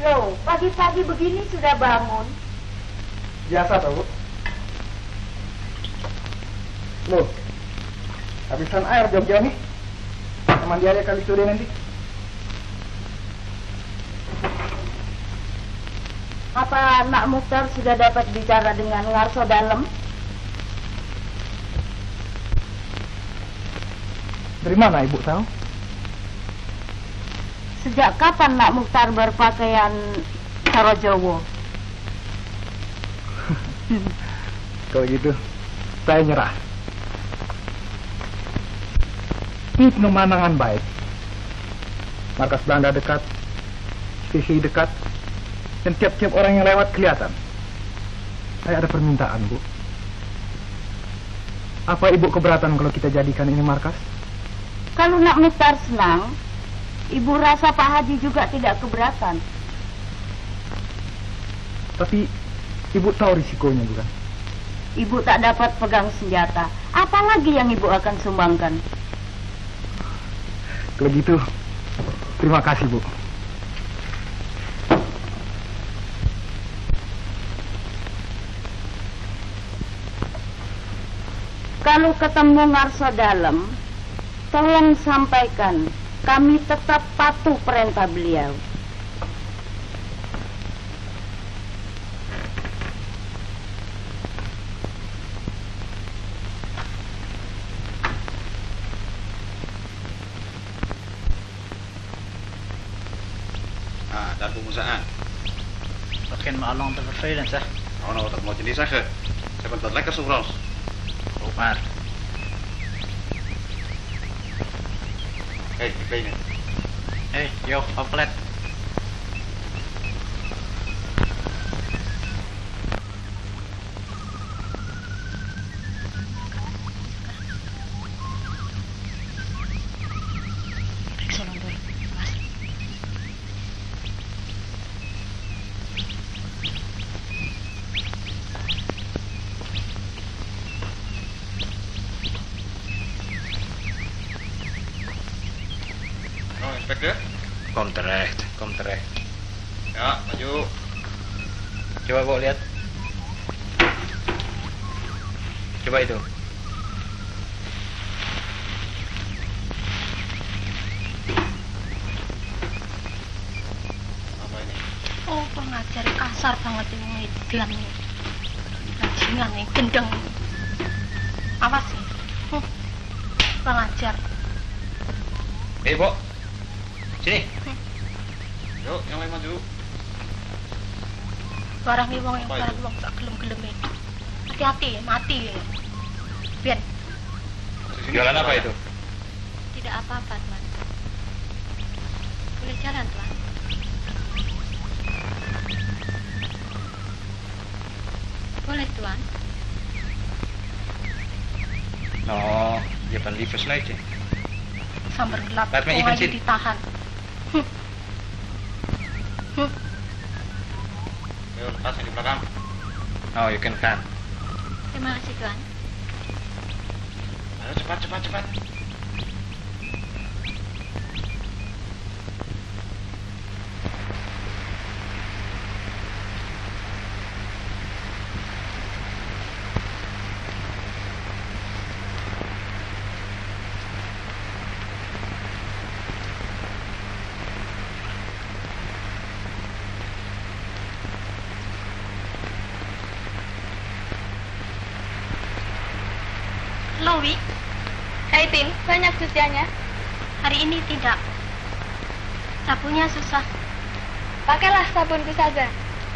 Loh, pagi-pagi begini sudah bangun. Biasa tau, Bu. Loh, habisan air jauh-jauh nih. Mandi aja kali sore nanti. Apa Nak Mukhtar sudah dapat bicara dengan Ngarso Dalem? Dari mana Ibu tahu? Sejak kapan Nak Mukhtar berpakaian Saro Jowo? Kalau gitu, saya nyerah. Ini pemandangan baik. Markas Belanda dekat, sisi dekat, dan tiap-tiap orang yang lewat kelihatan. Saya ada permintaan, Bu. Apa Ibu keberatan kalau kita jadikan ini markas? Kalau Nak Mukhtar senang, Ibu rasa Pak Haji juga tidak keberatan. Tapi Ibu tahu risikonya, bukan? Ibu tak dapat pegang senjata. Apalagi yang Ibu akan sumbangkan? Kalau gitu, terima kasih, Bu. Kalau ketemu Ngarso Dalem, tolong sampaikan kami tetap patuh perintah beliau. Daar komen ze aan. Dat kan me al lang te vervelend, zeg. Nou, dat moet je niet zeggen. Ze hebben wat lekkers overal. Ook maar. Kijk, ik weet het. Hé, joh, oplet. Inspecteur? Kom terecht, kom terecht. Ja, maju. Coba bawa lihat. Coba itu. Apa ini? Oh, pengajar kasar banget ini Dian nih. Bajingan nih, gendeng. Awas sih. Pengajar. Bo. Sini. Yuk, yang lain maju. Barang nih wong yang Apa barang itu? wong tak gelem-gelem ini. Hati-hati, mati ini. Biar Jualan apa itu? tidak apa-apa, Tuan. Boleh jalan, Tuan. Boleh, Tuan. Oh, je hebt een lieve sleutje. Sambar gelap, Laat me wong even aja zitten. ditahan. Yuk, tas yang di belakang. Oh, je kunt gaan. Terima kasih, Tuan. Ayo, cepat, cepat, cepat. Lowi, Hai Tin, banyak cuciannya. hari ini tidak. Sapunya susah. Pakailah sabunku saja.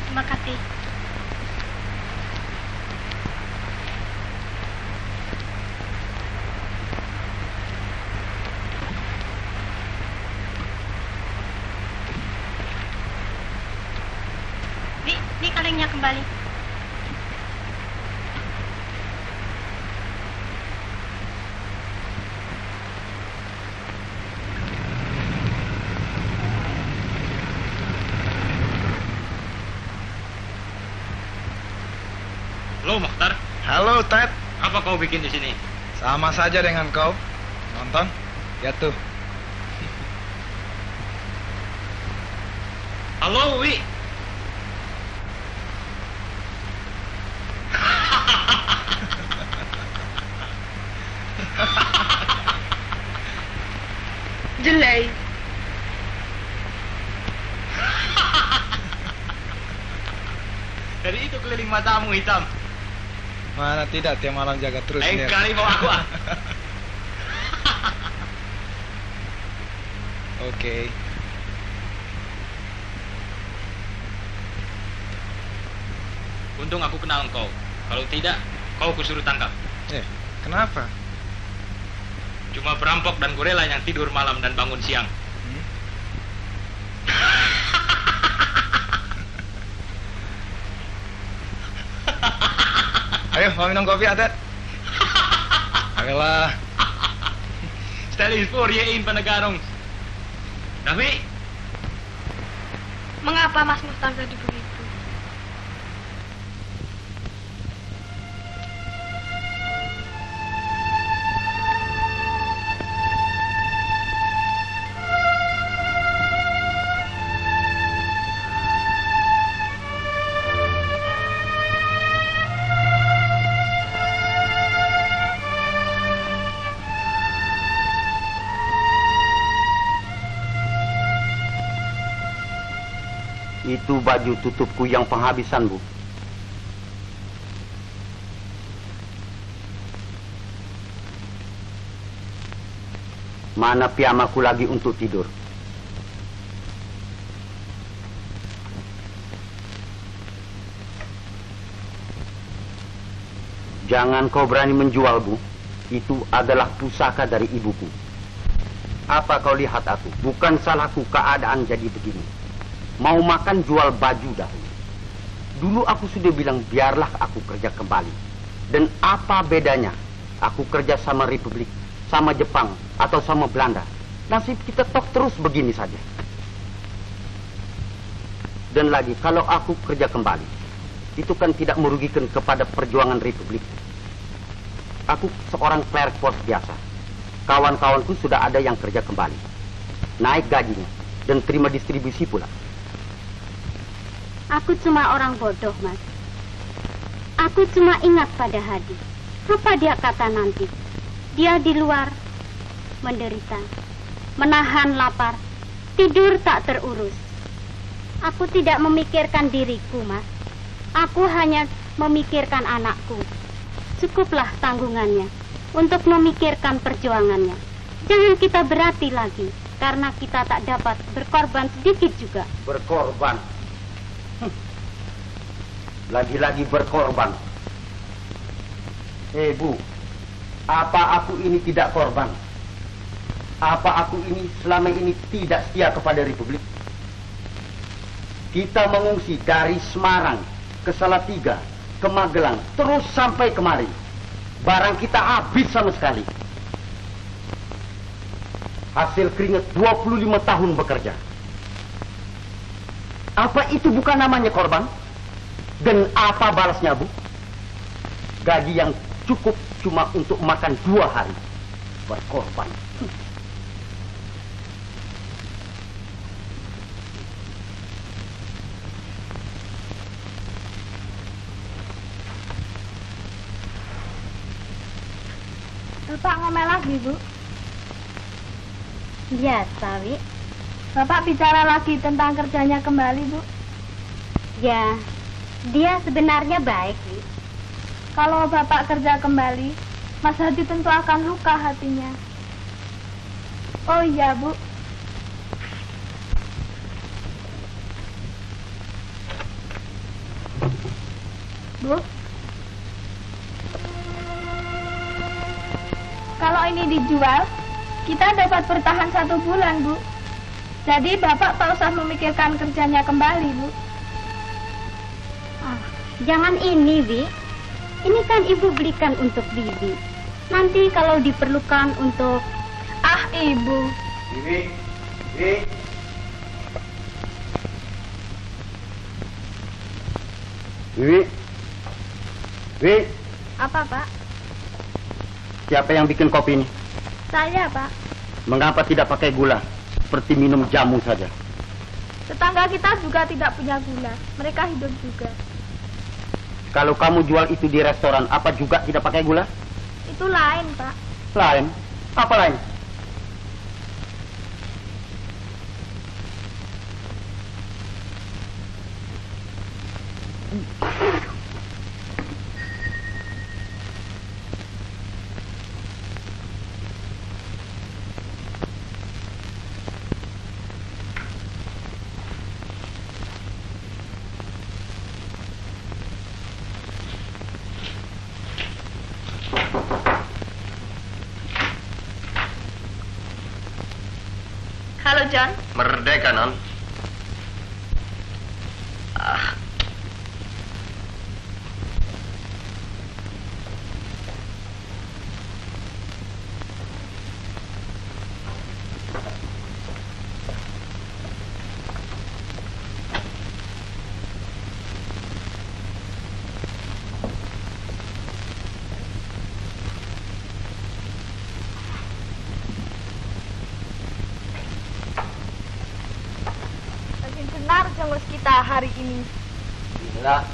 Terima kasih. Ini kalengnya kembali. Halo, Mokhtar. Halo, Ted. Apa kau bikin di sini? Sama saja dengan kau. Nonton? Ya tuh. Halo, Wi. Jelai. Dari itu keliling matamu hitam. Mana tidak, tiap malam jaga terus. Lain Ner. kali bawa aku ah. Oke. Untung aku kenal engkau. Kalau tidak, kau kusuruh tangkap. Kenapa? Cuma perampok dan gorela yang tidur malam dan bangun siang. Ayo, mau minum kopi, Atet? Ayolah. Stelis for yein penegarong. Tapi, Mengapa Mas Mukhtar tadi begitu? Itu baju tutupku yang penghabisan, Bu. Mana piyamaku lagi untuk tidur? Jangan kau berani menjual, Bu. Itu adalah pusaka dari ibuku. Apa kau lihat aku? Bukan salahku keadaan jadi begini. Mau makan jual baju dahulu. Dulu aku sudah bilang biarlah aku kerja kembali. Dan apa bedanya aku kerja sama Republik, sama Jepang, atau sama Belanda? Nasib kita toh terus begini saja. Dan lagi, kalau aku kerja kembali, itu kan tidak merugikan kepada perjuangan Republik. Aku seorang clerk pos biasa. Kawan-kawanku sudah ada yang kerja kembali. Naik gajinya dan terima distribusi pula. Aku cuma orang bodoh, Mas. Aku cuma ingat pada Hadi. Apa dia kata nanti? Dia di luar menderita, menahan lapar, tidur tak terurus. Aku tidak memikirkan diriku, Mas. Aku hanya memikirkan anakku. Cukuplah tanggungannya untuk memikirkan perjuangannya. Jangan kita berhati lagi, karena kita tak dapat berkorban sedikit juga. Berkorban? Lagi-lagi berkorban. Bu, apa aku ini tidak korban? Apa aku ini selama ini tidak setia kepada Republik? Kita mengungsi dari Semarang ke Salatiga, ke Magelang, terus sampai kemari. Barang kita habis sama sekali. Hasil keringat 25 tahun bekerja. Apa itu bukan namanya korban? Dan apa balasnya, Bu? Gaji yang cukup cuma untuk makan 2 hari. Berkorban. Bapak ngomel lagi, Bu. Biasa, Wi. Bapak bicara lagi tentang kerjanya kembali, Bu. Ya, dia sebenarnya baik, Wi. Kalau Bapak kerja kembali, Mas Hadi tentu akan luka hatinya. Oh iya, Bu. Bu, kalau ini dijual, kita dapat bertahan 1 bulan, Bu. Jadi Bapak tak usah memikirkan kerjanya kembali, Bu. Ah, jangan ini, Wi. Ini kan Ibu belikan untuk Bibi. Nanti kalau diperlukan untuk... Ah, Ibu. Bibi. Apa, Pak? Siapa yang bikin kopi ini? Saya, Pak. Mengapa tidak pakai gula? Seperti minum jamu saja. Tetangga kita juga tidak punya gula. Mereka hidup juga. Kalau kamu jual itu di restoran, apa juga tidak pakai gula? Itu lain, Pak. Lain? Apa lain? Halo, John. Merdeka, Non. Makin benar jengos kita hari ini. Inilah,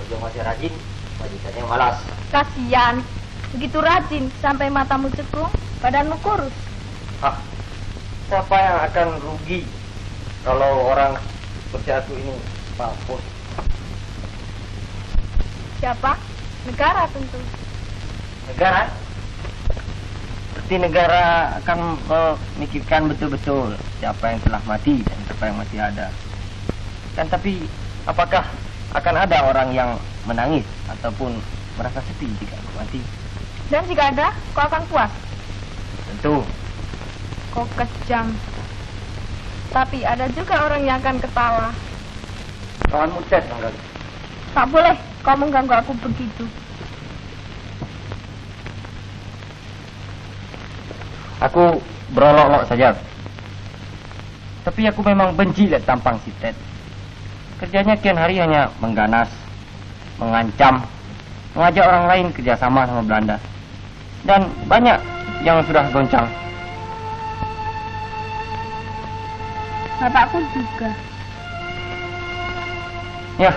Ojo masih rajin, majikannya malas. Kasihan. Begitu rajin sampai matamu cekung, badanmu kurus. Siapa yang akan rugi kalau orang seperti aku ini mampus? Siapa? Negara tentu. Negara? Seperti negara akan memikirkan betul-betul siapa yang telah mati dan siapa yang masih ada. Kan tapi apakah akan ada orang yang menangis ataupun merasa sepi jika aku mati? Dan jika ada, kau akan puas. Tentu. Kau kejam. Tapi ada juga orang yang akan ketawa. Kawanmu Ted barangkali. Tak boleh kau mengganggu aku begitu. Aku berolok-olok saja. Tapi aku memang benci lihat tampang si Ted. Kerjanya kian hari hanya mengganas, mengancam, mengajak orang lain kerjasama sama Belanda. Dan banyak yang sudah goncang. Bapakku juga. Ya,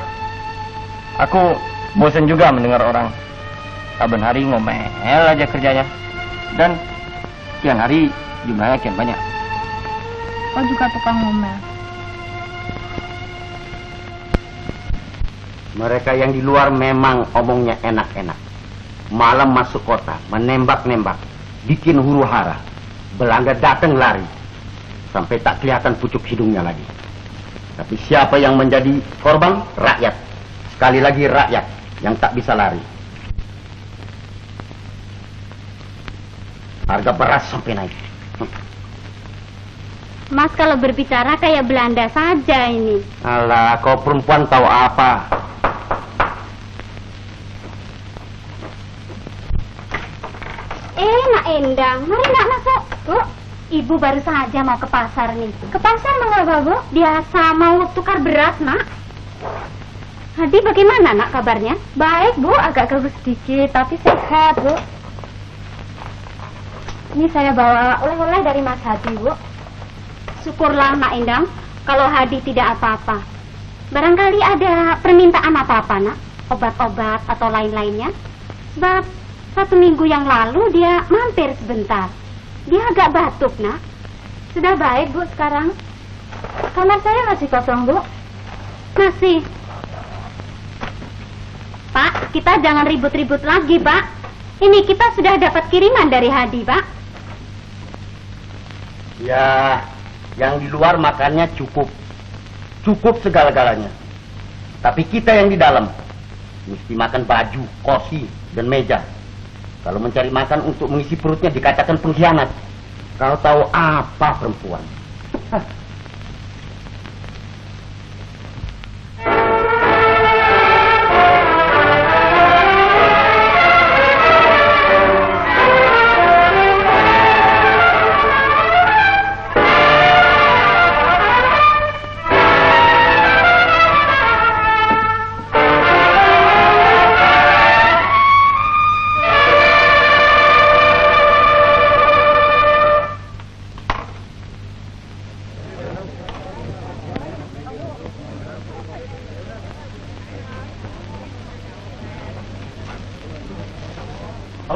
aku bosan juga mendengar orang saben hari ngomel aja kerjanya. Dan kian hari jumlahnya kian banyak. Kau juga tukang ngomel. Mereka yang di luar memang omongnya enak-enak. Malam masuk kota, menembak-nembak, bikin huru hara. Belanda datang lari, sampai tak kelihatan pucuk hidungnya lagi. Tapi siapa yang menjadi korban? Rakyat. Sekali lagi rakyat yang tak bisa lari. Harga beras sampai naik. Mas kalau berbicara kayak Belanda saja ini. Alah, kau perempuan tahu apa? Nak Endang, mari nak masuk. Bu, Ibu baru saja mau ke pasar nih. Ke pasar mengapa, Bu? Biasa mau tukar beras, Nak. Hadi bagaimana, Nak, kabarnya? Baik, Bu. Agak kurus sedikit, tapi sehat, Bu. Ini saya bawa oleh-oleh dari Mas Hadi, Bu. Syukurlah, Nak Endang, kalau Hadi tidak apa-apa. Barangkali ada permintaan apa-apa, Nak? Obat-obat atau lain-lainnya? Sebab 1 minggu yang lalu dia mampir sebentar. Dia agak batuk, Nak. Sudah baik, Bu, sekarang. Kamar saya masih kosong, Bu. Masih. Pak, kita jangan ribut-ribut lagi, Pak. Ini kita sudah dapat kiriman dari Hadi, Pak. Ya, yang di luar makannya cukup. Cukup segala-galanya. Tapi kita yang di dalam mesti makan baju, kursi, dan meja. Kalau mencari makan untuk mengisi perutnya dikatakan pengkhianat. Kau tahu apa perempuan?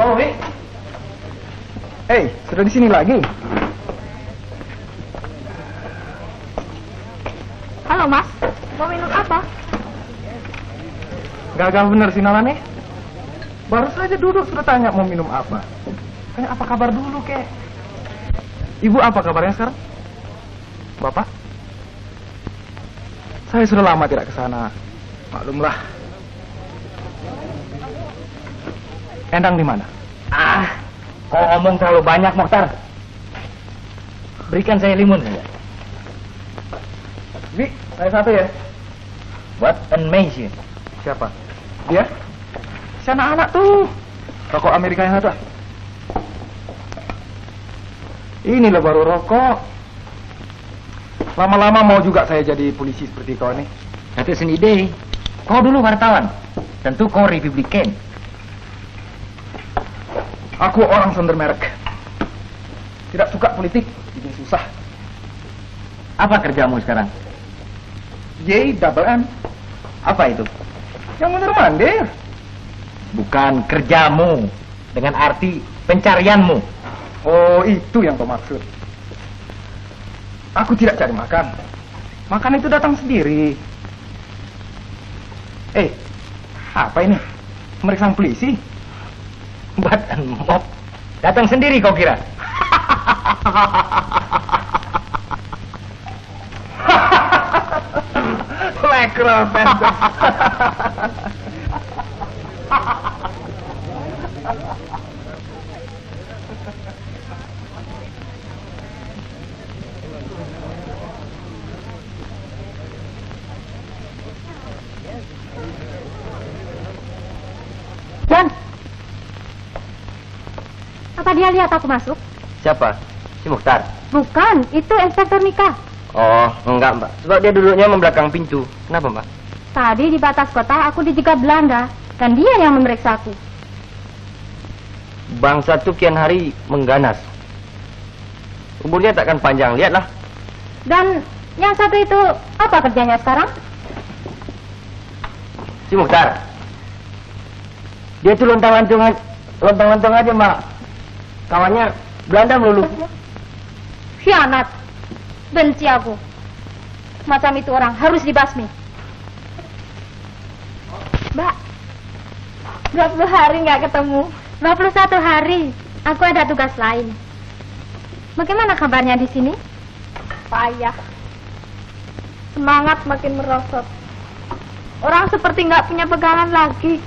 Halo, Wi. Sudah di sini lagi? Halo Mas, mau minum apa? Gagal bener sih Nalane. Baru saja duduk sudah tanya mau minum apa. Tanya apa kabar dulu, kek. Ibu apa kabarnya sekarang? Bapak? Saya sudah lama tidak ke sana. Maklumlah. Endang di mana? Kau ngomong terlalu banyak, Mokhtar. Berikan saya limun saja. Bi, saya satu ya. What amazing. Siapa? Dia? Si anak-anak tuh. Rokok Amerika yang satu. Inilah baru rokok. Lama-lama mau juga saya jadi polisi seperti kau nih. That is an ide. Kau dulu wartawan. Tentu kau Republikan. Aku orang sonder merek. Tidak suka politik, bikin susah. Apa kerjamu sekarang? J double M. Apa itu? Yang mondar-mandir. Bukan kerjamu. Dengan arti pencarianmu. Oh, itu yang kau maksud. Aku tidak cari makan. Makan itu datang sendiri. Apa ini? Pemeriksaan polisi? Buat mop. Datang sendiri kau kira? Lekra, Fenton. Dan apa dia lihat aku masuk? Siapa? Si Mokhtar? Bukan, itu Inspektur Mika. Oh, enggak, Mbak. Sebab dia duduknya membelakang pintu. Kenapa, Mbak? Tadi di batas kota aku dijegat Belanda dan dia yang memeriksa aku. Bangsa itu kian hari mengganas. Umurnya takkan panjang, lihatlah. Dan yang satu itu apa kerjanya sekarang? Si Mokhtar. Dia tuh lontang-lantung aja, Mbak. Kawannya Belanda melulu. Khianat. Benci aku. Macam itu orang harus dibasmi. Mbak, 20 hari nggak ketemu. 21 hari. Aku ada tugas lain. Bagaimana kabarnya di sini? Payah. Semangat makin merosot. Orang seperti nggak punya pegangan lagi.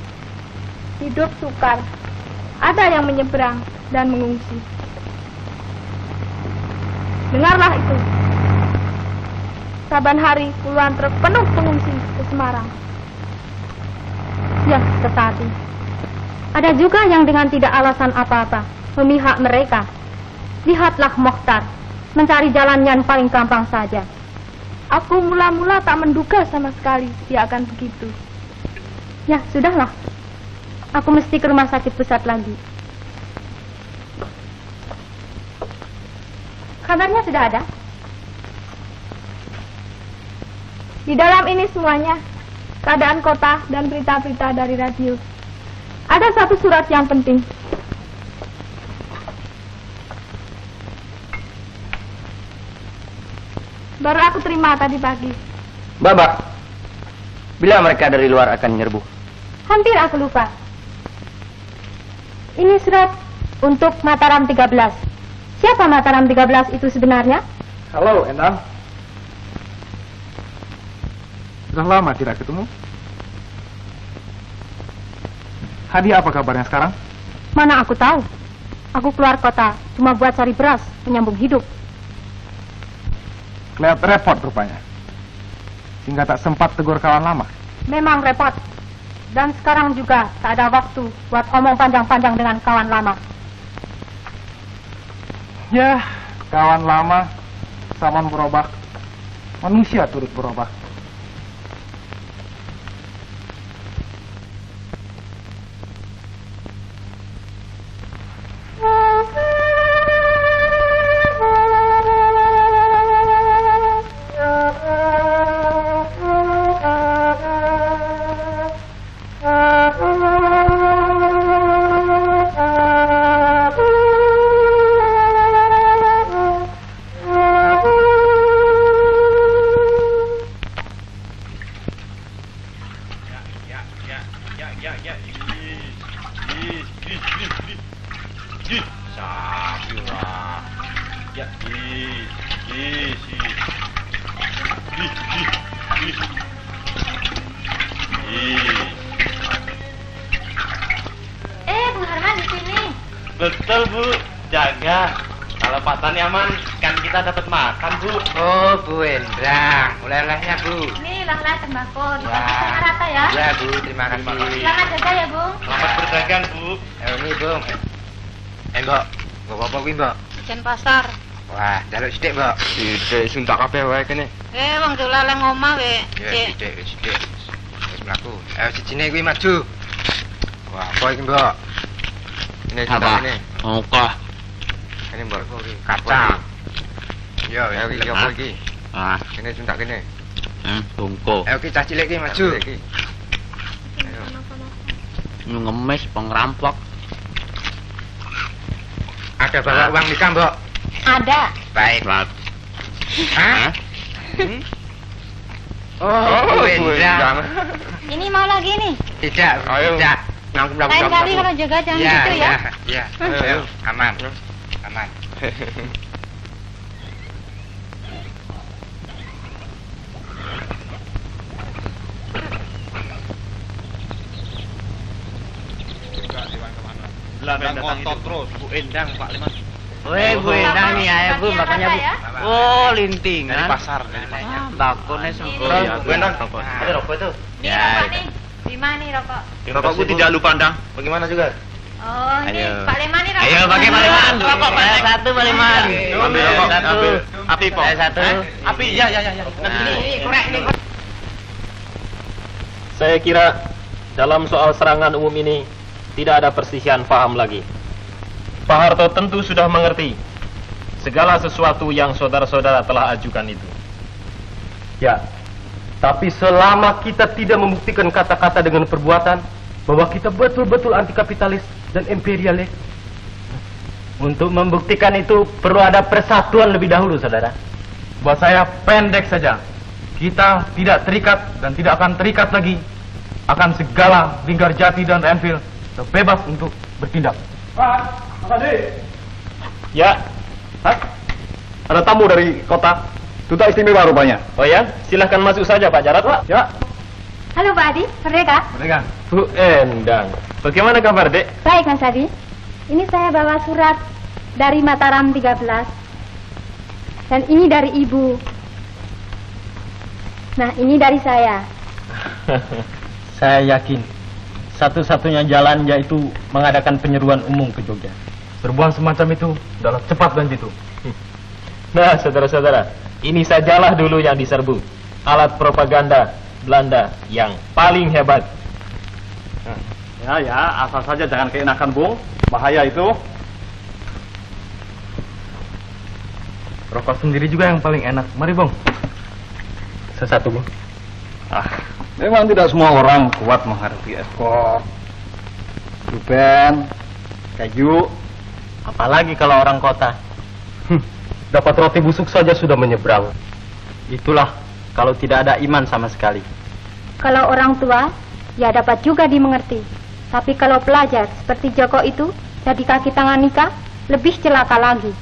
Hidup sukar. Ada yang menyeberang dan mengungsi. Dengarlah itu. Saban hari puluhan truk penuh pengungsi ke Semarang. Ya, tetapi ada juga yang dengan tidak alasan apa-apa memihak mereka. Lihatlah Mokhtar mencari jalan yang paling gampang saja. Aku mula-mula tak menduga sama sekali dia akan begitu. Ya, sudahlah. Aku mesti ke rumah sakit pusat lagi. Kabarnya sudah ada? Di dalam ini semuanya, keadaan kota dan berita-berita dari radio. Ada satu surat yang penting. Baru aku terima tadi pagi. Babak, bila mereka dari luar akan menyerbu? Hampir aku lupa. Ini surat untuk Mataram 13. Siapa Mataram 13 itu sebenarnya? Halo, Endang. Sudah lama tidak ketemu. Hadi apa kabarnya sekarang? Mana aku tahu. Aku keluar kota cuma buat cari beras, menyambung hidup. Kelihatan repot rupanya. Sehingga tak sempat tegur kawan lama. Memang repot. Dan sekarang juga tak ada waktu buat omong panjang-panjang dengan kawan lama. Ya, kawan lama, zaman berubah. Manusia turut berubah. Betul, Bu. Jaga. Kalau Pak Tani aman, kan kita dapat makan, Bu. Oh, Bu Endang. Oleh-olehnya, Bu. Ini lah tembakau. Wah. Dikasih rata ya. Ya, Bu. Terima kasih. Selamat jaga ya, Bung. Selamat berdagang, Bu. Ini, Bung. Mbok. Mbok apa kuwi, Mbok? Jen pasar. Wah, jaluk sithik, Mbok. Sithik suntak kabeh wae kene. Wong dolan ngomah we. Ya, sithik. Wis mlaku. Ayo sijine kuwi maju. Wah, apa iki, Mbok? Ini suntak ini. Oke. Ini Mbok kuwi kacang. Ya, iki apa iki? Ah, Ini suntak kene. tungko. Ayo ki cah cilik ki maju. Ngemis pengrampok. Ada bawa uang nikah, Mbok? Ada. Baik. Rat. Hah? Oh, Endang. Ini mau lagi nih. Tidak, Ayo. tidak. Nangkum. Lain kali kalau jaga jangan Ya, gitu ya. ya. Ayo, aman. Aman. Belanda ngotot terus. Bu Endang, Pak Liman. Weh, Bu Endang nih ayo Bu, makanya Bu. Ya? Oh, lintingan. Dari pasar, dari pasar. Ah, bakonnya sempurna. Ini. Ya, Bu Endang. Ada rokok itu. Nih Ya, rokok ya. nih. Lima nih rokok. Rokokku tidak lupa pandang. Bagaimana juga? Oh, ini Ayo. Pak Leman nih rokok. Ayo pakai Pak Liman. Rokok, Pak. Saya satu Pak Liman. Ambil rokok, Satu. ambil. Api, Pok. Saya satu. Api, ya. Ini korek nih. Saya kira dalam soal serangan umum ini tidak ada perselisihan paham lagi. Pak Harto tentu sudah mengerti segala sesuatu yang saudara-saudara telah ajukan itu. Ya, tapi selama kita tidak membuktikan kata-kata dengan perbuatan bahwa kita betul-betul anti kapitalis dan imperialis, untuk membuktikan itu perlu ada persatuan lebih dahulu, saudara. Buat saya pendek saja. Kita tidak terikat dan tidak akan terikat lagi akan segala Linggarjati dan Enfield, bebas untuk bertindak. Pak, Ya, Hah? Ada tamu dari kota. Duta istimewa rupanya. oh ya, silahkan masuk saja Pak Jarot, Pak. Ya, Halo Pak Adi, merdeka. mereka. Bu Endang, bagaimana kabar Dek? Baik Mas Adi. Ini saya bawa surat dari Mataram 13. Dan ini dari Ibu. Nah, ini dari saya. Saya yakin satu-satunya jalan yaitu mengadakan penyeruan umum ke Jogja. Serbuan semacam itu adalah cepat dan jitu. Nah, saudara-saudara, ini sajalah dulu yang diserbu. Alat propaganda Belanda yang paling hebat. Ya, asal saja jangan keenakan, Bung. Bahaya itu. Rokok sendiri juga yang paling enak. Mari, Bung. Sesatu, Bung. Memang tidak semua orang kuat menghadapi es kok. Dupen, keju, apalagi kalau orang kota. Dapat roti busuk saja sudah menyeberang. Itulah kalau tidak ada iman sama sekali. Kalau orang tua, ya dapat juga dimengerti. Tapi kalau pelajar seperti Joko itu, jadi kaki tangan nikah, lebih celaka lagi.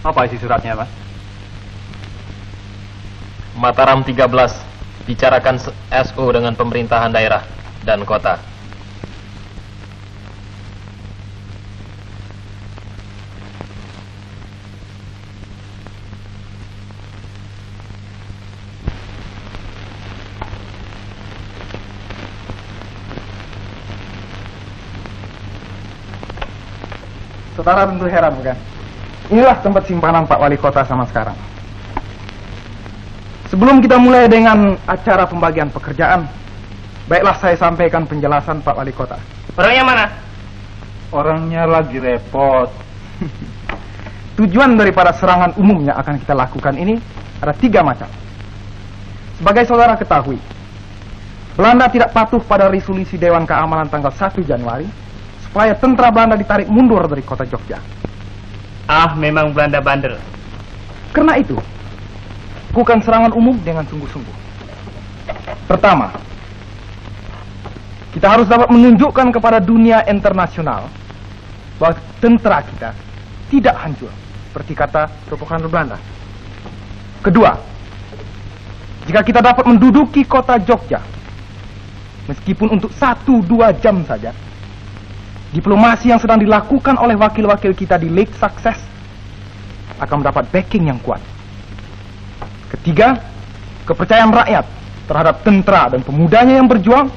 Apa isi suratnya, Mas? Mataram 13 bicarakan SO dengan pemerintahan daerah dan kota. Saudara tentu heran, bukan? Inilah tempat simpanan Pak Wali Kota sama sekarang. Sebelum kita mulai dengan acara pembagian pekerjaan, baiklah saya sampaikan penjelasan Pak Wali Kota. Orangnya mana? Orangnya lagi repot. Tujuan daripada serangan umum yang akan kita lakukan ini ada 3 macam. Sebagai saudara ketahui, Belanda tidak patuh pada resolusi Dewan Keamanan tanggal 1 Januari supaya tentara Belanda ditarik mundur dari kota Jogja. Ah, memang Belanda bandel. Karena itu, lakukan serangan umum dengan sungguh-sungguh. Pertama, Kita harus dapat menunjukkan kepada dunia internasional bahwa tentara kita tidak hancur, seperti kata propaganda Belanda. Kedua, jika kita dapat menduduki kota Jogja, meskipun untuk 1-2 jam saja, diplomasi yang sedang dilakukan oleh wakil-wakil kita di Lake Success akan mendapat backing yang kuat. Ketiga, kepercayaan rakyat terhadap tentara dan pemudanya yang berjuang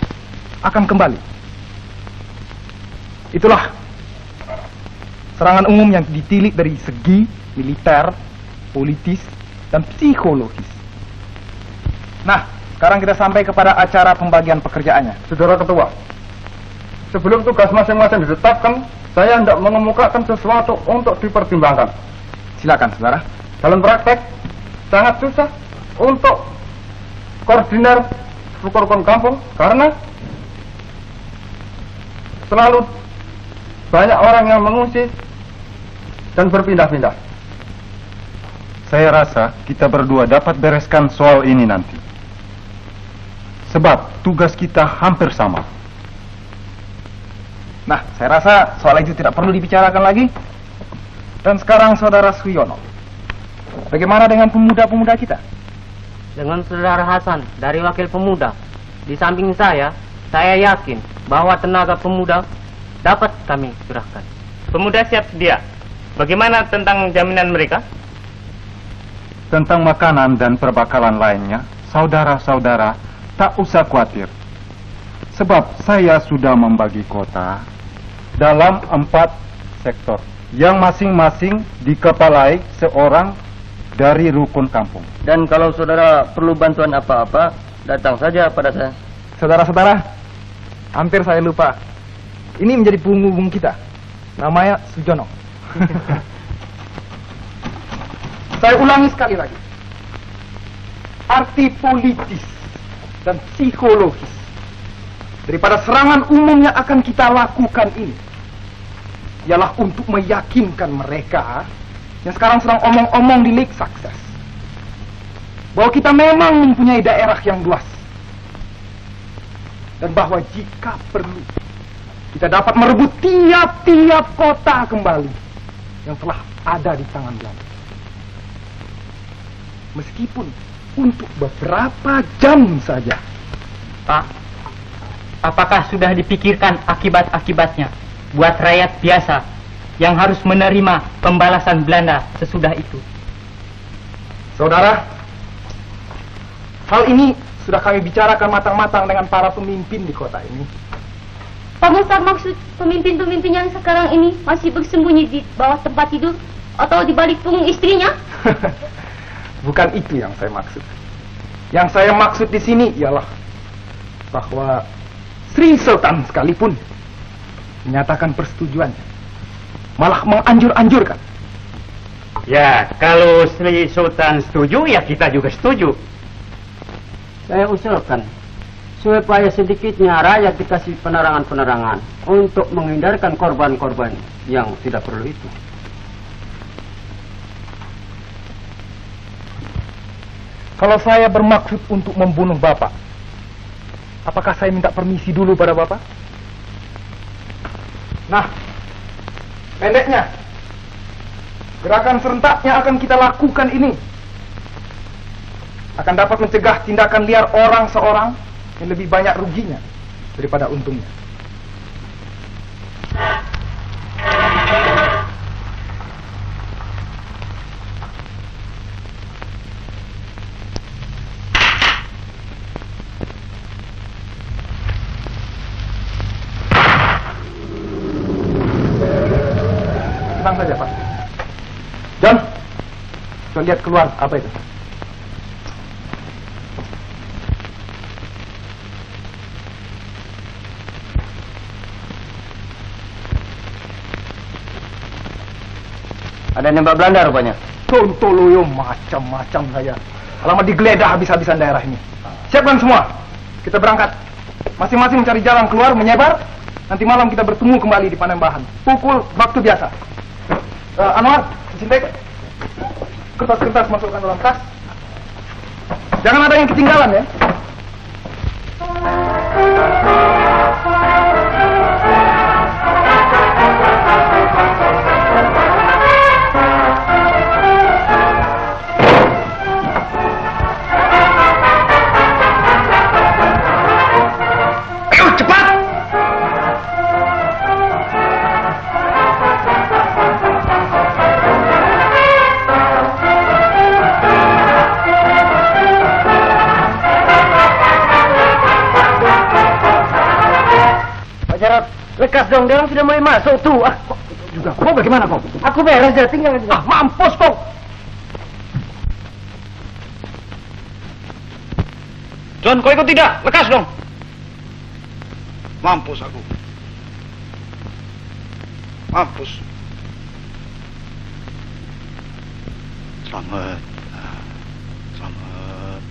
akan kembali. Itulah serangan umum yang ditilik dari segi militer, politis, dan psikologis. Nah, sekarang kita sampai kepada acara pembagian pekerjaannya. Saudara Ketua, sebelum tugas masing-masing ditetapkan, saya hendak mengemukakan sesuatu untuk dipertimbangkan. Silakan, saudara. Dalam praktek, sangat susah untuk koordinir rukun kampung karena selalu banyak orang yang mengungsi dan berpindah-pindah. Saya rasa kita berdua dapat bereskan soal ini nanti. Sebab tugas kita hampir sama. Nah, saya rasa soal itu tidak perlu dibicarakan lagi. Dan sekarang saudara Suyono, bagaimana dengan pemuda-pemuda kita? Dengan saudara Hasan dari Wakil Pemuda, di samping saya yakin bahwa tenaga pemuda dapat kami curahkan. Pemuda siap sedia. Bagaimana tentang jaminan mereka? Tentang makanan dan perbekalan lainnya, saudara-saudara tak usah khawatir. Sebab saya sudah membagi kota dalam 4 sektor, yang masing-masing dikepalai seorang dari rukun kampung. Dan kalau saudara perlu bantuan apa-apa, datang saja pada saya. Saudara-saudara, hampir saya lupa. Ini menjadi punggung kita. Namanya Sujono. Saya ulangi sekali lagi. Arti politis dan psikologis daripada serangan umum yang akan kita lakukan ini ialah untuk meyakinkan mereka yang sekarang sedang omong-omong di Lake Success bahwa kita memang mempunyai daerah yang luas dan bahwa jika perlu kita dapat merebut tiap-tiap kota kembali yang telah ada di tangan Belanda, meskipun untuk beberapa jam saja. Pak, apakah sudah dipikirkan akibat-akibatnya buat rakyat biasa yang harus menerima pembalasan Belanda sesudah itu? Saudara, hal ini sudah kami bicarakan matang-matang dengan para pemimpin di kota ini. Pak Mustar, maksud pemimpin-pemimpin yang sekarang ini masih bersembunyi di bawah tempat tidur atau di balik punggung istrinya? Bukan itu yang saya maksud. Yang saya maksud di sini ialah bahwa Sri Sultan sekalipun menyatakan persetujuannya, malah menganjur-anjurkan. Ya, kalau Sri Sultan setuju, ya kita juga setuju. Saya usulkan supaya sedikitnya rakyat dikasih penerangan-penerangan untuk menghindarkan korban-korban yang tidak perlu itu. Kalau saya bermaksud untuk membunuh Bapak, apakah saya minta permisi dulu pada Bapak? Nah, pendeknya, gerakan serentaknya akan kita lakukan ini akan dapat mencegah tindakan liar orang seorang yang lebih banyak ruginya daripada untungnya. Tenang saja, Pak. John, kita lihat keluar apa itu. Ada nembak Belanda rupanya. Tontoloyo macam-macam saya. Alamak, digeledah habis-habisan daerah ini. Siapkan semua. Kita berangkat. Masing-masing mencari jalan keluar, menyebar. Nanti malam kita bertemu kembali di Panembahan. Pukul waktu biasa. Anwar, Cintek, kertas-kertas masukkan dalam tas. Jangan ada yang ketinggalan ya. Jarot, lekas dong, dia orang sudah mulai masuk tuh. Ah, Juga, kau bagaimana kau? aku beres ya, tinggal. Ah, mampus kau! John, kau ikut tidak? Lekas dong. Mampus aku. Mampus. Selamat. Selamat. Selamat.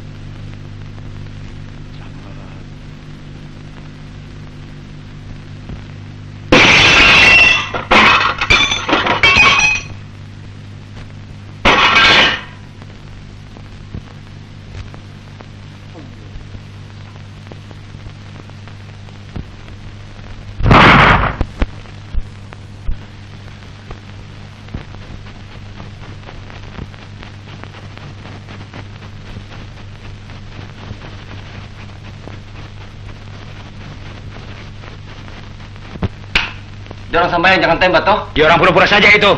Dia orang sampean jangan tembak toh. Dia orang pura-pura saja itu.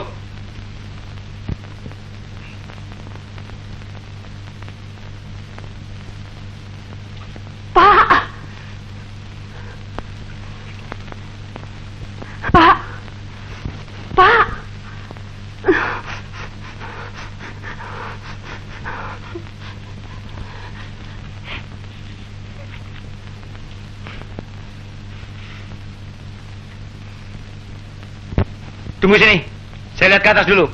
Pak! Pak! Pak! Tunggu sini. Saya lihat ke atas dulu.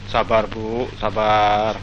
Sabar, Bu, sabar.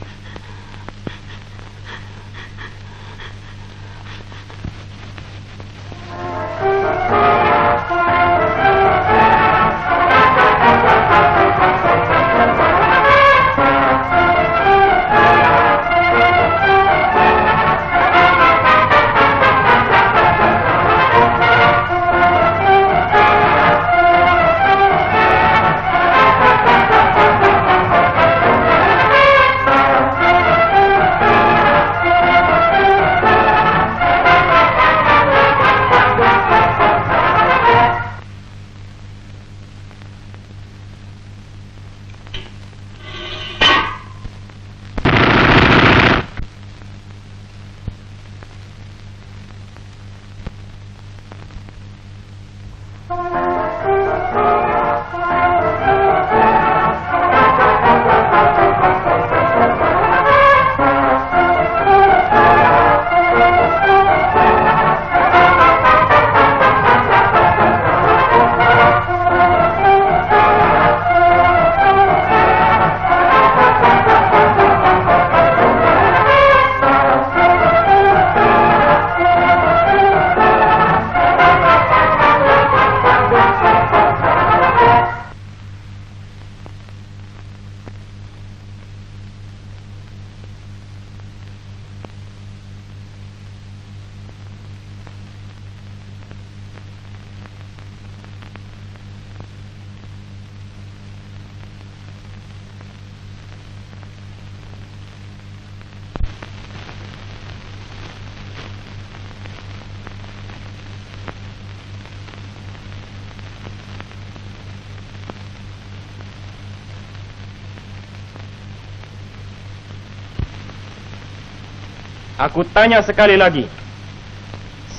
Aku tanya sekali lagi.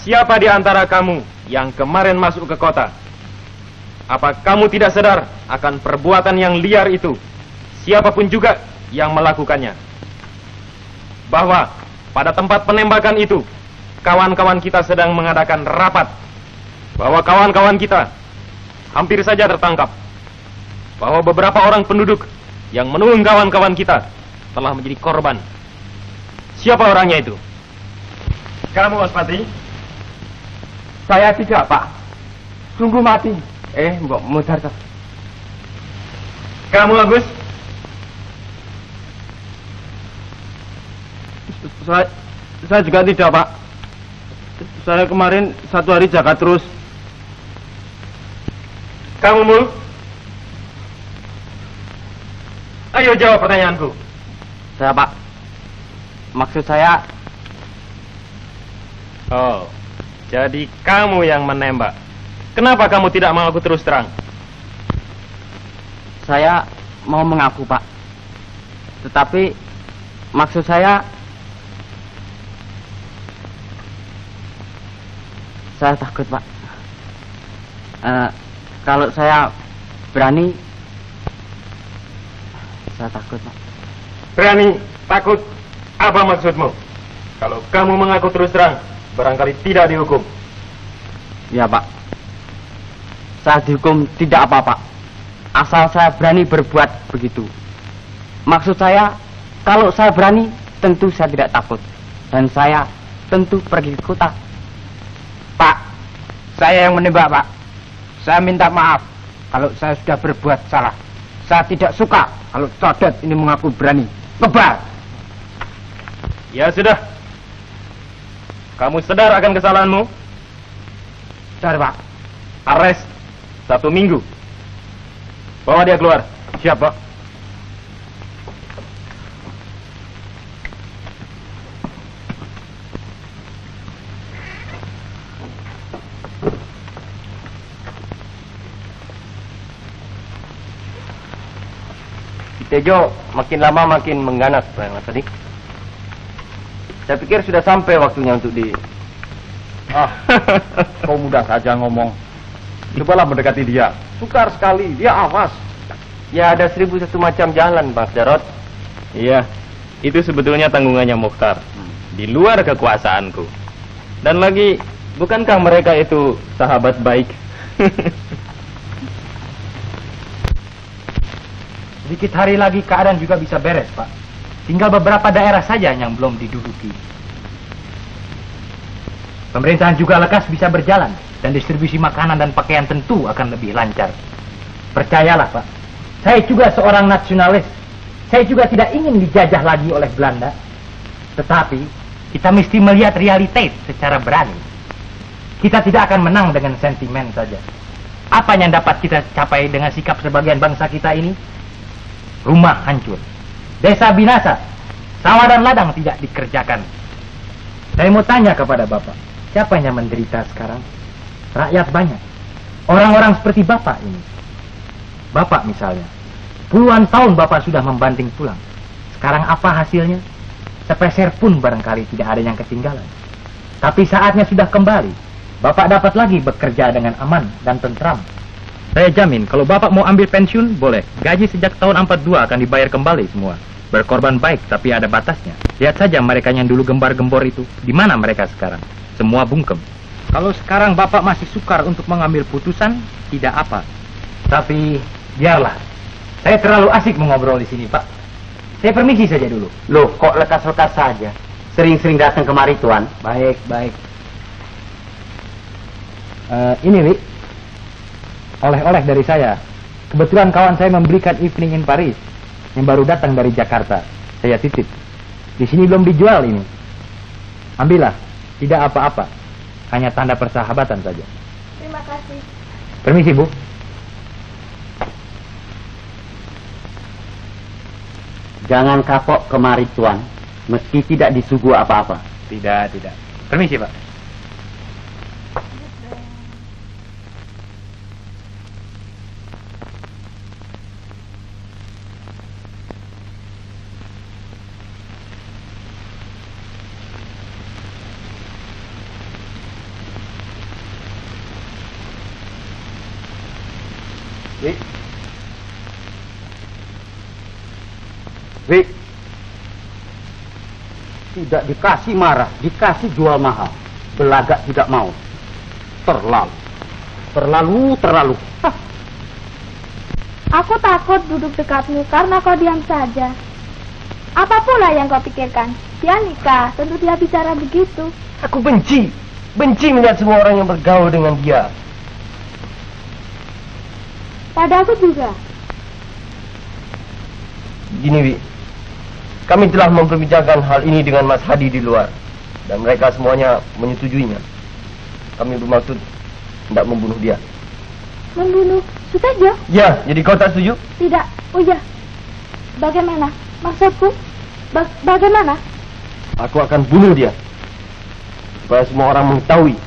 Siapa di antara kamu yang kemarin masuk ke kota? Apa kamu tidak sadar akan perbuatan yang liar itu? Siapapun juga yang melakukannya. Bahwa pada tempat penembakan itu, kawan-kawan kita sedang mengadakan rapat. Bahwa kawan-kawan kita hampir saja tertangkap. Bahwa beberapa orang penduduk yang menolong kawan-kawan kita telah menjadi korban. Siapa orangnya itu? Kamu, Ospati? Saya tidak, Pak. Sungguh mati. Mbok mudar toh. Kamu, Agus? Saya juga tidak, Pak. Saya kemarin 1 hari jaga terus. Kamu, Mul? Ayo jawab pertanyaanku. Saya, Pak. Maksud saya... Oh, jadi kamu yang menembak. Kenapa kamu tidak mengaku terus terang? Saya mau mengaku, Pak. Tetapi maksud saya takut, Pak. Kalau saya berani, saya takut, Pak. Berani, takut, apa maksudmu? Kalau kamu mengaku terus terang, barangkali tidak dihukum. Ya, Pak. Saya dihukum tidak apa-apa. Asal saya berani berbuat begitu. Maksud saya, kalau saya berani, tentu saya tidak takut. Dan saya tentu pergi ke kota. Pak, saya yang menembak, Pak. Saya minta maaf kalau saya sudah berbuat salah. Saya tidak suka kalau Codot ini mengaku berani. Kebal. Ya sudah. Kamu sadar akan kesalahanmu? Sadar, Pak. Arrest 1 minggu. Bawa dia keluar. Siap, Pak. Tejo makin lama makin mengganas, Pak tadi. Saya pikir sudah sampai waktunya untuk di... Kau mudah saja ngomong. Cobalah mendekati dia. Sukar sekali, dia awas. Ya ada 1001 macam jalan, Bang Jarot. Iya, itu sebetulnya tanggungannya Mukhtar. Di luar kekuasaanku. Dan lagi, bukankah mereka itu sahabat baik? Sedikit hari lagi keadaan juga bisa beres, Pak. Tinggal beberapa daerah saja yang belum diduduki. Pemerintahan juga lekas bisa berjalan dan distribusi makanan dan pakaian tentu akan lebih lancar. Percayalah, Pak. Saya juga seorang nasionalis. Saya juga tidak ingin dijajah lagi oleh Belanda. Tetapi kita mesti melihat realitas secara berani. Kita tidak akan menang dengan sentimen saja. Apa yang dapat kita capai dengan sikap sebagian bangsa kita ini? Rumah hancur, desa binasa, sawah dan ladang tidak dikerjakan. Saya mau tanya kepada Bapak, siapa yang menderita sekarang? Rakyat banyak. Orang-orang seperti Bapak ini. Bapak misalnya, puluhan tahun Bapak sudah membanting tulang. Sekarang apa hasilnya? Sepeser pun barangkali tidak ada yang ketinggalan. Tapi saatnya sudah kembali. Bapak dapat lagi bekerja dengan aman dan tentram. Saya jamin, kalau Bapak mau ambil pensiun, boleh. Gaji sejak tahun 42 akan dibayar kembali semua. Berkorban baik, tapi ada batasnya. Lihat saja mereka yang dulu gembar-gembor itu. Di mana mereka sekarang? Semua bungkem. Kalau sekarang Bapak masih sukar untuk mengambil putusan, tidak apa. Tapi, biarlah. Saya terlalu asik mengobrol di sini, Pak. Saya permisi saja dulu. Loh, kok lekas-lekas saja? Sering-sering datang kemari, Tuan. Baik, baik. Ini, Wi. Oleh-oleh dari saya. Kebetulan kawan saya memberikan evening in Paris yang baru datang dari Jakarta. Saya titip. Di sini belum dijual ini. Ambillah, tidak apa-apa. Hanya tanda persahabatan saja. Terima kasih. Permisi, Bu. Jangan kapok kemari, Tuan. Meski tidak disuguh apa-apa. Tidak, tidak. Permisi, Pak. Wik, tidak dikasih marah, dikasih jual mahal. Belagak tidak mau. Terlalu. Hah. Aku takut duduk dekatmu karena kau diam saja. Apa pula yang kau pikirkan? Dia nikah, tentu dia bicara begitu. Aku benci melihat semua orang yang bergaul dengan dia. Pada aku juga. Gini, Wi. Kami telah memperbincangkan hal ini dengan Mas Hadi di luar. Dan mereka semuanya menyetujuinya. Kami bermaksud tidak membunuh dia. Membunuh Sutejo? Ya, jadi kau tak setuju? Tidak. Oh ya. Bagaimana? Maksudku? Bagaimana? Aku akan bunuh dia. Supaya semua orang mengetahui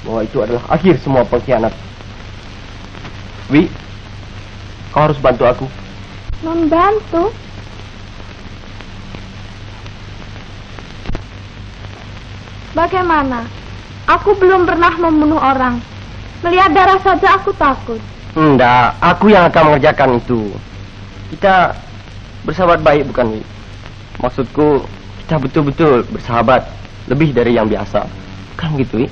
bahwa itu adalah akhir semua pengkhianat. Wi, kau harus bantu aku. Membantu? Bagaimana? Aku belum pernah membunuh orang. Melihat darah saja aku takut. Enggak, aku yang akan mengerjakan itu. Kita bersahabat baik bukan, Wi? Maksudku, kita betul-betul bersahabat. Lebih dari yang biasa. Kan gitu, Wi?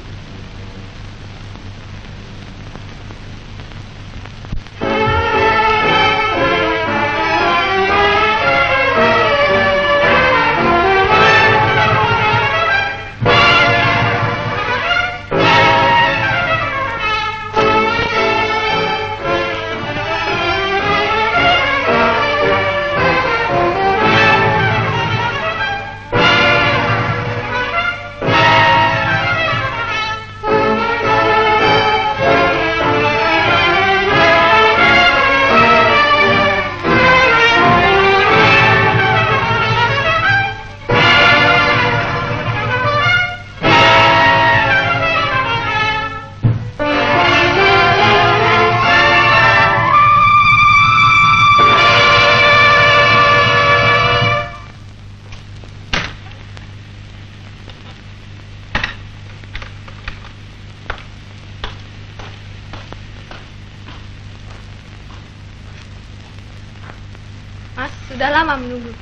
Mas, sudah lama menunggu.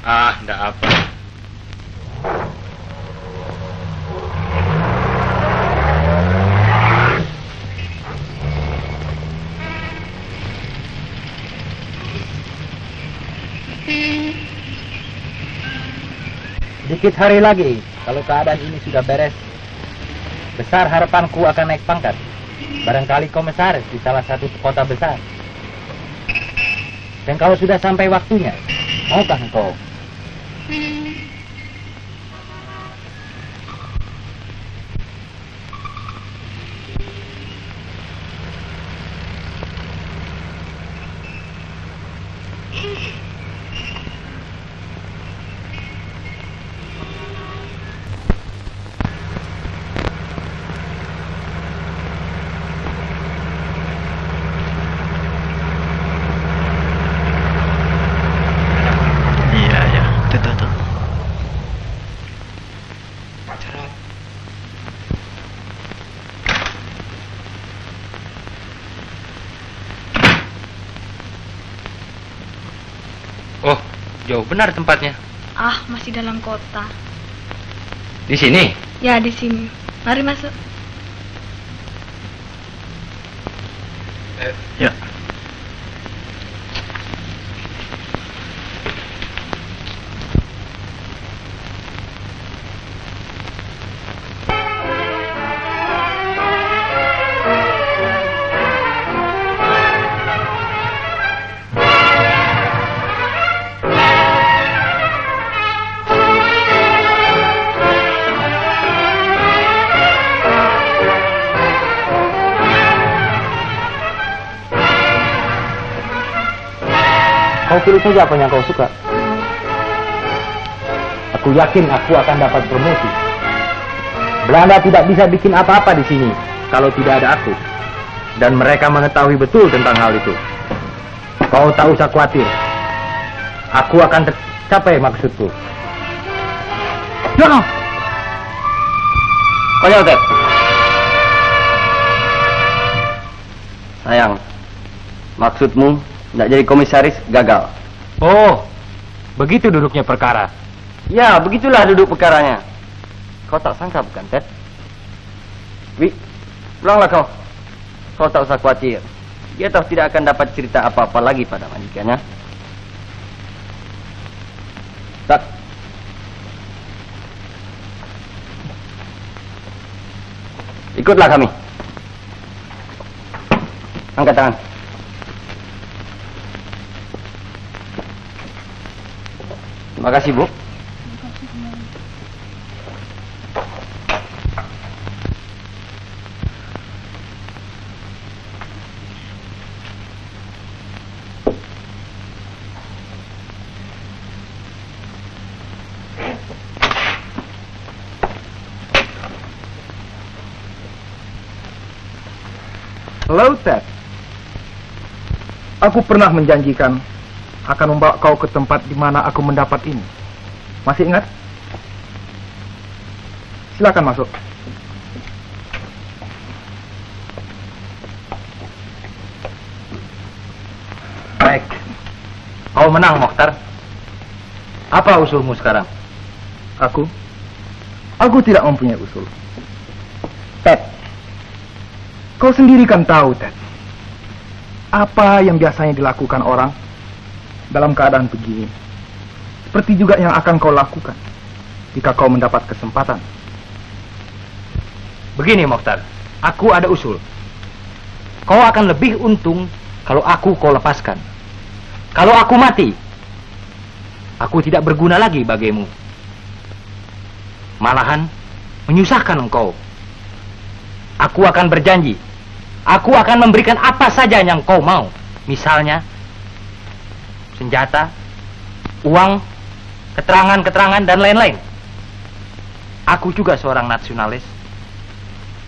Enggak apa. Sedikit hari lagi, kalau keadaan ini sudah beres, besar harapanku akan naik pangkat. Barangkali komisaris di salah satu kota besar. Dan kalau sudah sampai waktunya, maukah engkau? Jauh benar tempatnya. Masih dalam kota. Di sini? Ya, di sini. Mari masuk. Ya. Kau pilih saja apa yang kau suka. Aku yakin aku akan dapat promosi. Belanda tidak bisa bikin apa-apa di sini kalau tidak ada aku. Dan mereka mengetahui betul tentang hal itu. Kau tak usah khawatir. Aku akan tercapai maksudku. Jono! Konyol, Ted. Sayang, Maksudmu, tidak jadi komisaris gagal? Oh, begitu duduknya perkara. Ya, begitulah duduk perkaranya. Kau tak sangka bukan, Ted? Wi, pulanglah kau. Kau tak usah khawatir. Dia tahu tidak akan dapat cerita apa-apa lagi pada majikannya. Ted. Ikutlah kami. Angkat tangan. Terima kasih, Bu. Hello, Ted. Aku pernah menjanjikan akan membawa kau ke tempat di mana aku mendapat ini. Masih ingat? Silakan masuk. Baik. Kau menang, Mokhtar. Apa usulmu sekarang? Aku tidak mempunyai usul. Ted, kau sendiri kan tahu, Ted, apa yang biasanya dilakukan orang dalam keadaan begini. Seperti juga yang akan kau lakukan jika kau mendapat kesempatan. Begini, Mokhtar. Aku ada usul. Kau akan lebih untung kalau aku kau lepaskan. Kalau aku mati, aku tidak berguna lagi bagimu. Malahan menyusahkan engkau. Aku akan berjanji. Aku akan memberikan apa saja yang kau mau. Misalnya senjata, uang, keterangan-keterangan, dan lain-lain. Aku juga seorang nasionalis.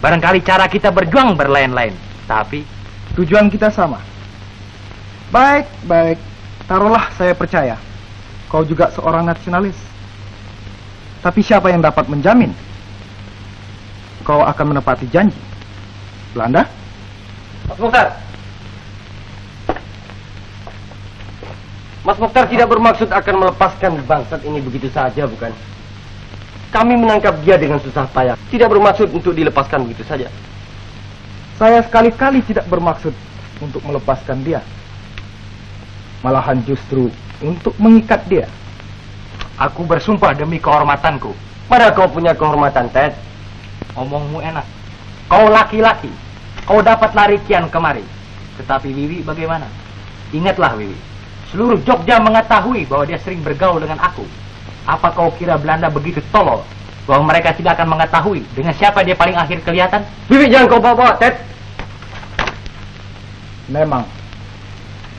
Barangkali cara kita berjuang berlain-lain, tapi tujuan kita sama. Baik. Taruhlah saya percaya kau juga seorang nasionalis. Tapi siapa yang dapat menjamin kau akan menepati janji? Belanda? Mas Mokhtar. Mas Mokhtar tidak bermaksud akan melepaskan bangsat ini begitu saja, bukan? Kami menangkap dia dengan susah payah. Tidak bermaksud untuk dilepaskan begitu saja. Saya sekali-kali tidak bermaksud untuk melepaskan dia. Malahan justru untuk mengikat dia. aku bersumpah demi kehormatanku. Mana kau punya kehormatan, Ted? Omongmu enak. Kau laki-laki. Kau dapat lari kian kemari. Tetapi Wiwi bagaimana? Ingatlah Wiwi. Seluruh Jogja mengetahui bahwa dia sering bergaul dengan aku. Apa kau kira Belanda begitu tolol bahwa mereka tidak akan mengetahui dengan siapa dia paling akhir kelihatan? Wiwi, jangan kau bawa-bawa, Ted.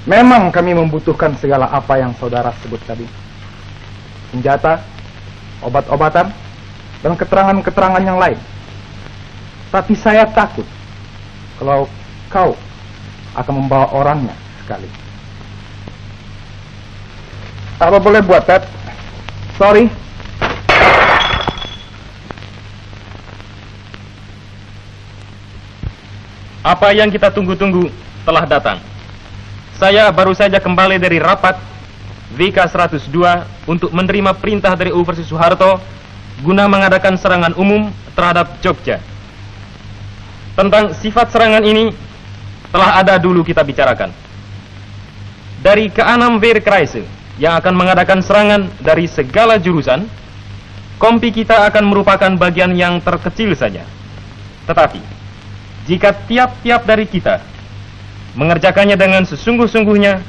Memang kami membutuhkan segala apa yang saudara sebut tadi. Senjata, obat-obatan, dan keterangan-keterangan yang lain. Tapi saya takut kalau kau akan membawa orangnya sekali. Apa boleh buat, Ted? Sorry. Apa yang kita tunggu-tunggu telah datang. Saya baru saja kembali dari rapat VK 102 untuk menerima perintah dari Universitas Soeharto guna mengadakan serangan umum terhadap Jogja. Tentang sifat serangan ini telah ada dulu kita bicarakan. Dari ke-6 Wehrkreise yang akan mengadakan serangan dari segala jurusan, kompi kita akan merupakan bagian yang terkecil saja. Tetapi jika tiap-tiap dari kita mengerjakannya dengan sesungguh-sungguhnya,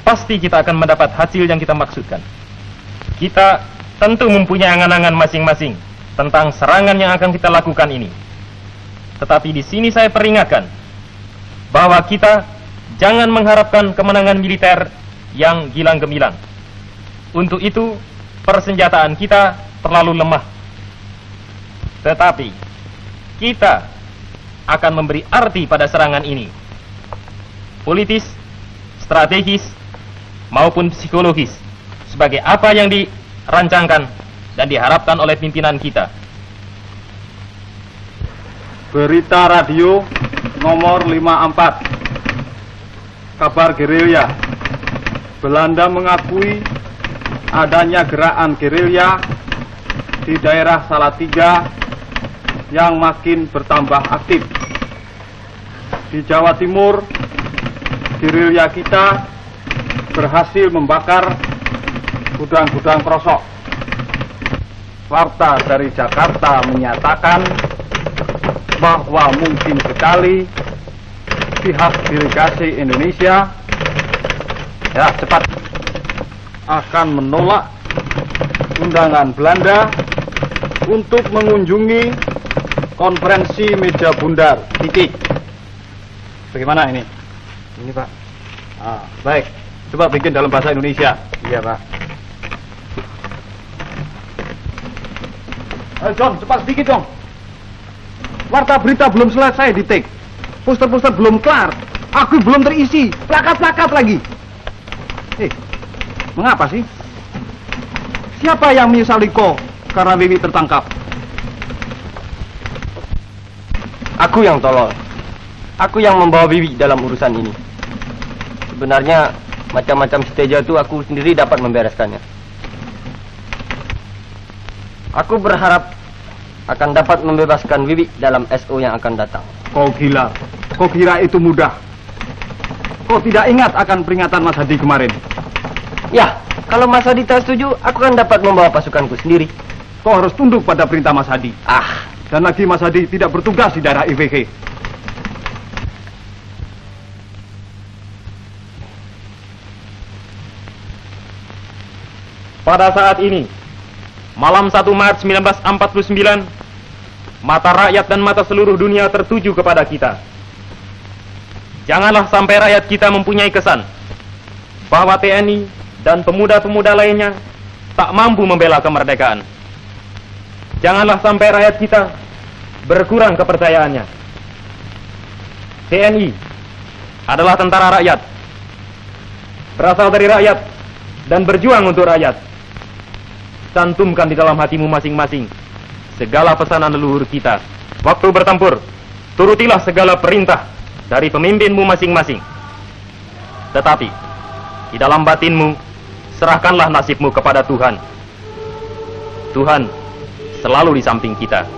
pasti kita akan mendapat hasil yang kita maksudkan. Kita tentu mempunyai angan-angan masing-masing tentang serangan yang akan kita lakukan ini. Tetapi di sini saya peringatkan bahwa kita jangan mengharapkan kemenangan militer yang gilang gemilang. Untuk itu, persenjataan kita terlalu lemah. Tetapi kita akan memberi arti pada serangan ini, politis, strategis, maupun psikologis, sebagai apa yang dirancangkan dan diharapkan oleh pimpinan kita. Berita radio nomor 54. Kabar gerilya. Belanda mengakui adanya gerakan gerilya di daerah Salatiga yang makin bertambah aktif. Di Jawa Timur, gerilya kita berhasil membakar gudang-gudang krosok. Warta dari Jakarta menyatakan bahwa mungkin sekali pihak delegasi Indonesia akan menolak undangan Belanda untuk mengunjungi konferensi meja bundar. Titik. Bagaimana ini? Ini Pak. Baik. Coba bikin dalam bahasa Indonesia. Iya Pak. Ayo John, cepat sedikit dong. Warta berita belum selesai di take. Poster-poster belum kelar. Aku belum terisi. Plakat-plakat lagi. Mengapa sih? Siapa yang menyesali kau karena Wiwi tertangkap? Aku yang tolol. Aku yang membawa Wiwi dalam urusan ini. Sebenarnya macam-macam strategi itu aku sendiri dapat membereskannya. Aku berharap akan dapat membebaskan Wiwi dalam SO yang akan datang. Kau gila. Kau kira itu mudah. Kau tidak ingat akan peringatan Mas Hadi kemarin? Ya, kalau Mas Hadi tak setuju, aku akan dapat membawa pasukanku sendiri. Kau harus tunduk pada perintah Mas Hadi. Dan lagi Mas Hadi tidak bertugas di daerah IVG. Pada saat ini, malam 1 Maret 1949, mata rakyat dan mata seluruh dunia tertuju kepada kita. Janganlah sampai rakyat kita mempunyai kesan bahwa TNI dan pemuda-pemuda lainnya tak mampu membela kemerdekaan. Janganlah sampai rakyat kita berkurang kepercayaannya. TNI adalah tentara rakyat, berasal dari rakyat dan berjuang untuk rakyat. Cantumkan di dalam hatimu masing-masing segala pesanan leluhur kita. Waktu bertempur, turutilah segala perintah dari pemimpinmu masing-masing. Tetapi di dalam batinmu, serahkanlah nasibmu kepada Tuhan. Tuhan selalu di samping kita.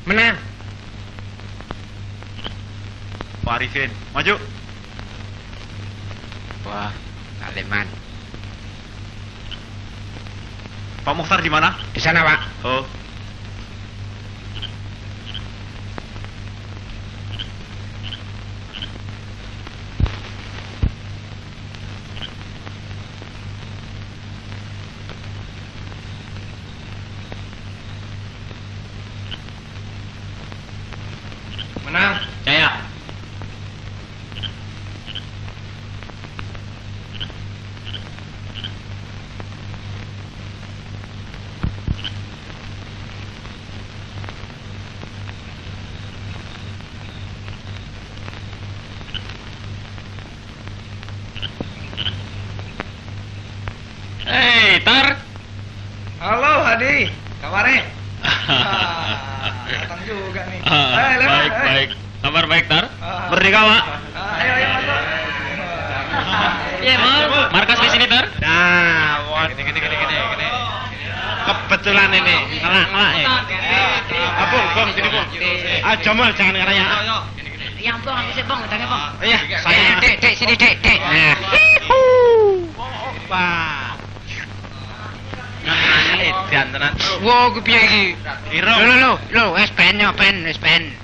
Menang. Pak Arifin, maju. Wah, Pak Leman. Pak Mukhtar di mana? Di sana, Pak. Oh. Menang. Jaya. juga nih. Baik. Kabar baik, Tar? Merdeka, Pak. Ayo masuk. Iya, markas di sini, Tar. Nah, gini. Kebetulan ini, ngelak ya. Bong, sini, Bong. Jamal, jangan ngeraya. Yang bong, aku sih bong, tanya bong. Iya, saya. Dek, sini dek. Nah. Pak. Nanya edan tenan. Wow, gue piye iki? Kira. Lo, pen.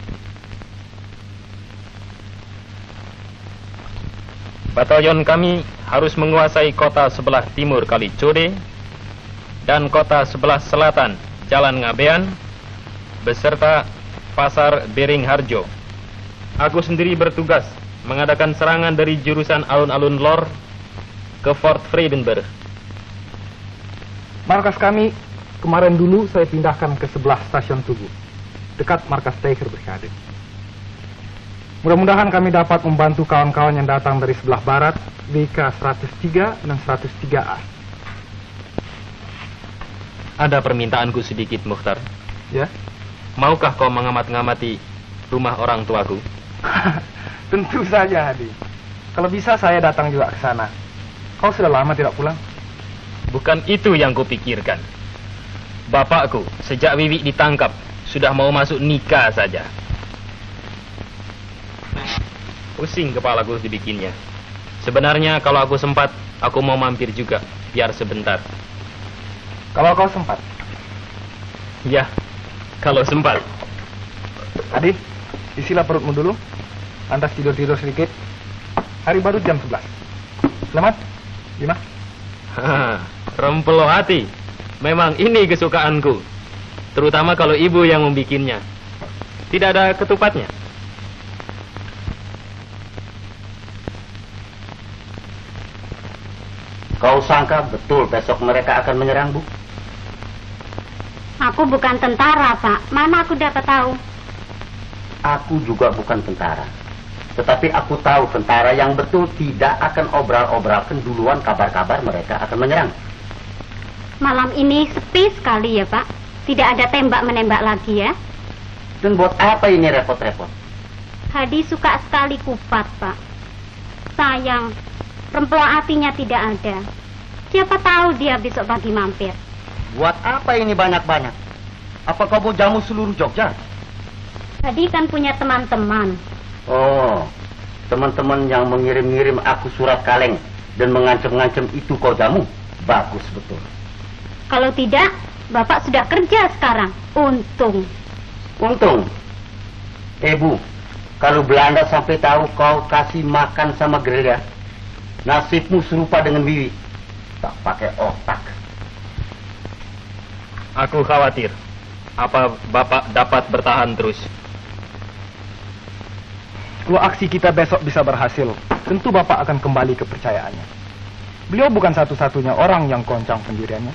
Batalion kami harus menguasai kota sebelah timur Kali Code dan kota sebelah selatan Jalan Ngabean beserta Pasar Beringharjo. Aku sendiri bertugas mengadakan serangan dari jurusan alun-alun Lor ke Fort Vredenburg. Markas kami kemarin dulu saya pindahkan ke sebelah stasiun Tugu, dekat markas Tiger Brigade. Mudah-mudahan kami dapat membantu kawan-kawan yang datang dari sebelah barat, WK 103 dan 103A. Ada permintaanku sedikit, Mukhtar. Ya? Maukah kau mengamat-ngamati rumah orang tuaku? Tentu saja, Hadi. Kalau bisa saya datang juga ke sana. Kau sudah lama tidak pulang? Bukan itu yang kupikirkan. Bapakku sejak Wiwi ditangkap sudah mau masuk nikah saja. Pusing kepalaku dibikinnya. Sebenarnya kalau aku sempat, aku mau mampir juga, biar sebentar. Kalau kau sempat? Ya, kalau sempat. Adi, isilah perutmu dulu. Lantas tidur-tidur sedikit. Hari baru jam 11. Selamat, Bima. Rempelo hati. Memang ini kesukaanku. Terutama kalau ibu yang membikinnya. Tidak ada ketupatnya. Kau sangka betul besok mereka akan menyerang, Bu? Aku bukan tentara, Pak. Mana aku dapat tahu? Aku juga bukan tentara. Tetapi aku tahu tentara yang betul tidak akan obral-obralkan duluan kabar-kabar mereka akan menyerang. Malam ini sepi sekali ya, Pak. Tidak ada tembak-menembak lagi ya. Dan buat apa ini repot-repot? Hadi suka sekali kupat, Pak. Sayang, remplo hatinya tidak ada. Siapa tahu dia besok pagi mampir. Buat apa ini banyak-banyak? Apa kau mau jamu seluruh Jogja? Hadi kan punya teman-teman. Oh, teman-teman yang mengirim-ngirim aku surat kaleng dan mengancam-ngancam itu kau jamu? Bagus betul. Kalau tidak, Bapak sudah kerja sekarang. Untung. Untung? Bu, kalau Belanda sampai tahu kau kasih makan sama gerilya, nasibmu serupa dengan Wiwi. Tak pakai otak. Aku khawatir. Apa Bapak dapat bertahan terus? Kalau aksi kita besok bisa berhasil, tentu Bapak akan kembali kepercayaannya. Beliau bukan satu-satunya orang yang goncang pendiriannya.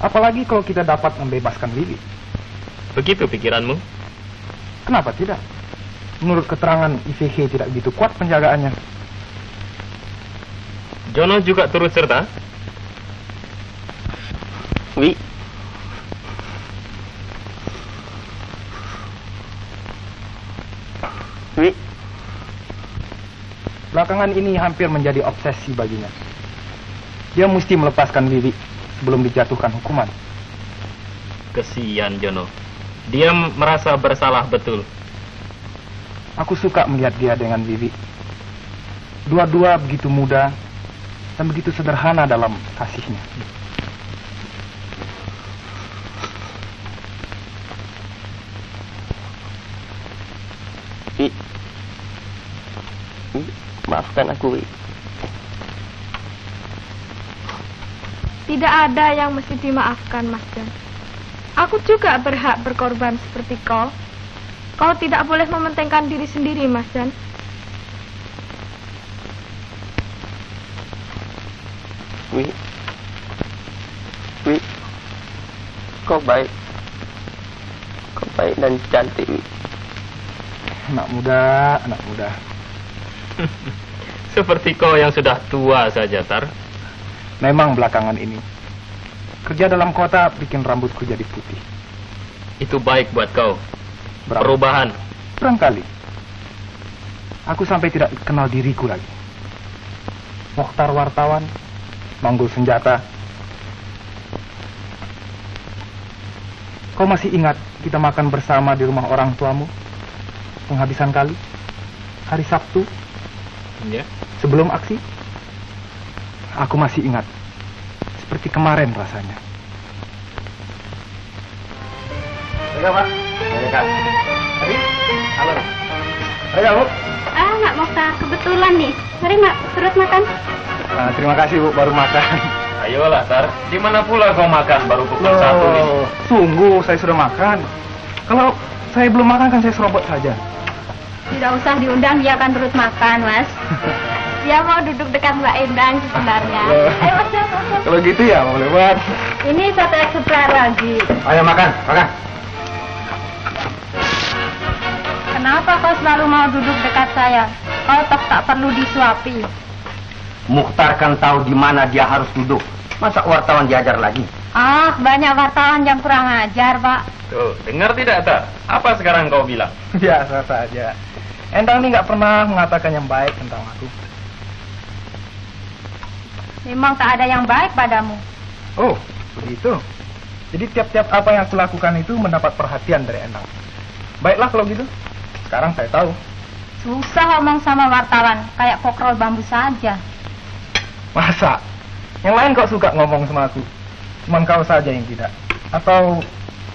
Apalagi kalau kita dapat membebaskan Wiwi. Begitu pikiranmu? Kenapa tidak? Menurut keterangan IVH tidak begitu kuat penjagaannya. Jono juga turut serta? Wi. Belakangan ini hampir menjadi obsesi baginya. Dia mesti melepaskan Wiwi sebelum dijatuhkan hukuman. Kesian Jono. Dia merasa bersalah betul. Aku suka melihat dia dengan Wiwi. Dua-dua begitu muda dan begitu sederhana dalam kasihnya. Maafkan aku, Wi. Tidak ada yang mesti dimaafkan, Mas Jan. Aku juga berhak berkorban seperti kau. Kau tidak boleh mementingkan diri sendiri, Mas Jan. Wi. Wi. Kau baik. Kau baik dan cantik, Wi. Anak muda, anak muda. Seperti kau yang sudah tua saja, Tar. Memang belakangan ini kerja dalam kota bikin rambutku jadi putih. Itu baik buat kau. Perubahan. Barangkali. Aku sampai tidak kenal diriku lagi. Mokhtar wartawan, manggul senjata. Kau masih ingat kita makan bersama di rumah orang tuamu? Penghabisan kali? Hari Sabtu? Iya. Sebelum aksi? Aku masih ingat. Seperti kemarin rasanya. Ayo, Pak. Ayo, Kak. Tadi? Halo. Ayo, Bu. Nggak Mokhtar, kebetulan nih. Mari nggak terus makan? Terima kasih, Bu, baru makan. Ayolah, Tar. Di mana pula kau makan baru pukul 1 ini? Sungguh, saya sudah makan. Kalau saya belum makan kan saya serobot saja. Tidak usah diundang, dia akan terus makan, Mas. Dia mau duduk dekat Mbak Endang sebenarnya. Ayo, Mas, masuk. Kalau gitu ya, boleh buat. Ini satu ekstra lagi. Ayo makan, makan. Kenapa kau selalu mau duduk dekat saya? Kau toh tak perlu disuapi. Mokhtar kan tahu di mana dia harus duduk. Masa wartawan diajar lagi? Ah, banyak wartawan yang kurang ajar, Pak. Tuh, dengar tidak, Tar? Apa sekarang kau bilang? Biasa saja. Endang ini nggak pernah mengatakan yang baik tentang aku. Memang tak ada yang baik padamu. Oh, begitu. Jadi tiap-tiap apa yang aku lakukan itu mendapat perhatian dari Endang. Baiklah kalau gitu. Sekarang saya tahu. Susah ngomong sama wartawan, kayak pokrol bambu saja. Masa? Yang lain kok suka ngomong sama aku? Cuman kau saja yang tidak? Atau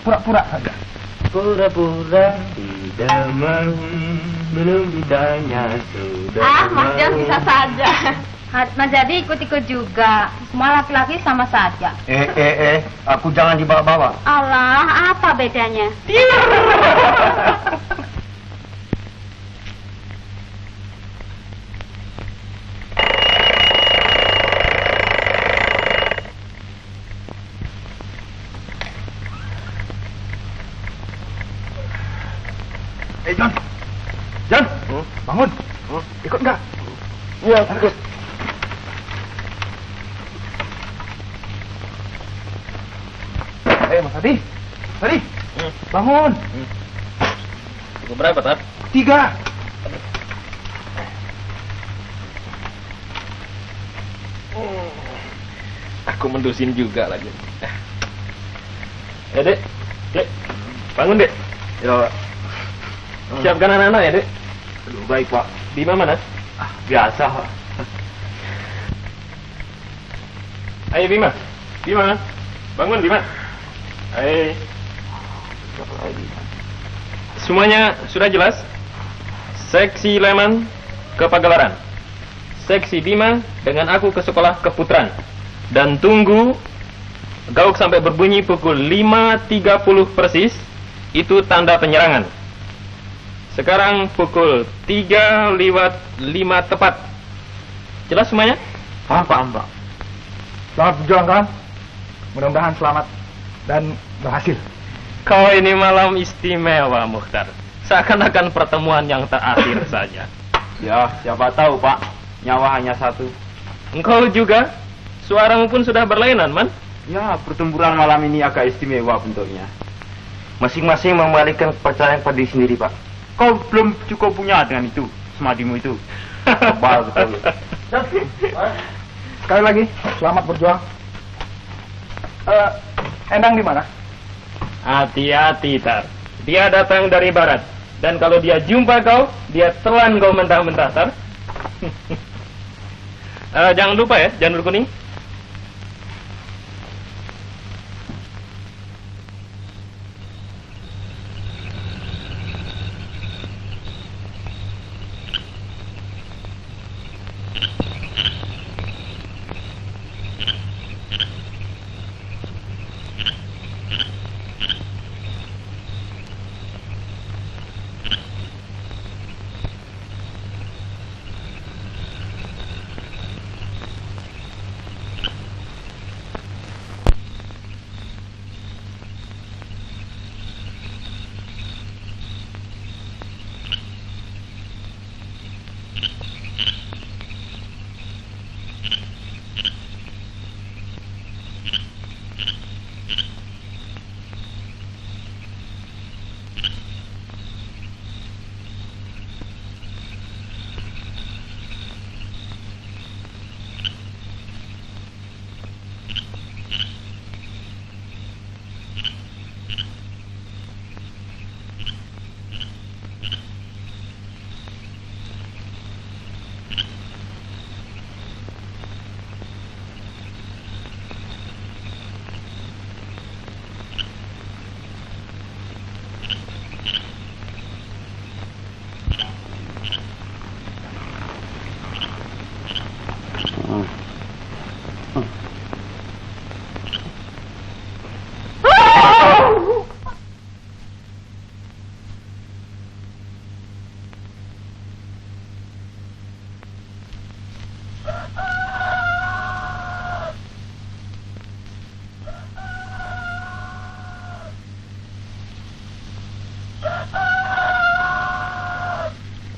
pura-pura saja? Pura-pura tidak mau, belum ditanya sudah. Mas Jan bisa saja. Mas jadi ikut-ikut juga. Semua laki-laki sama saja. Aku jangan dibawa-bawa. Allah, apa bedanya? John! John! Bangun! Ikut nggak? Iya, ikut. Mas Adi! Adi! Bangun! Pukul berapa, Tar? 3! Aku mendusin juga lagi. Ya, Dek. Dek. Bangun, Dek. Ya. Siapkan anak-anak ya, Dek. Aduh, baik, Pak. Bima mana? Biasa, Pak. Ayo, Bima. Bima. Bangun, Bima. Ayo. Semuanya sudah jelas? Seksi Leman ke Pagelaran. Seksi Bima dengan aku ke sekolah Keputran. Dan tunggu gauk sampai berbunyi pukul 5.30 persis. Itu tanda penyerangan. Sekarang pukul 3:05 tepat. Jelas semuanya? Paham, Pak. Selamat berjuang, kawan. Mudah-mudahan selamat dan berhasil. Kau ini malam istimewa, Mokhtar. Seakan-akan pertemuan yang terakhir saja. Ya, siapa tahu, Pak. Nyawa hanya satu. Engkau juga? Suaramu pun sudah berlainan, Man. Ya, pertempuran malam ini agak istimewa bentuknya. Masing-masing membalikan kepercayaan pada diri sendiri, Pak. Kau belum cukup punya dengan itu, semadimu itu. Kebal betul. Sekali lagi, selamat berjuang. Endang di mana? Hati-hati, Tar. Dia datang dari barat. Dan kalau dia jumpa kau, dia telan kau mentah-mentah, Tar. Jangan lupa ya, janur kuning.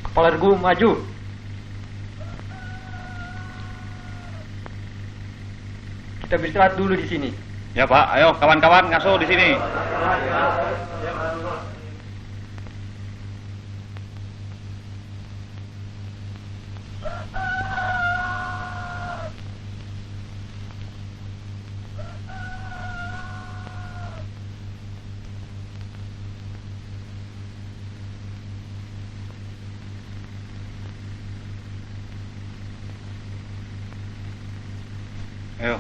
Kepala regu maju. Kita beristirahat dulu di sini. Ya Pak, ayo kawan-kawan ngasuh di sini. Ayo.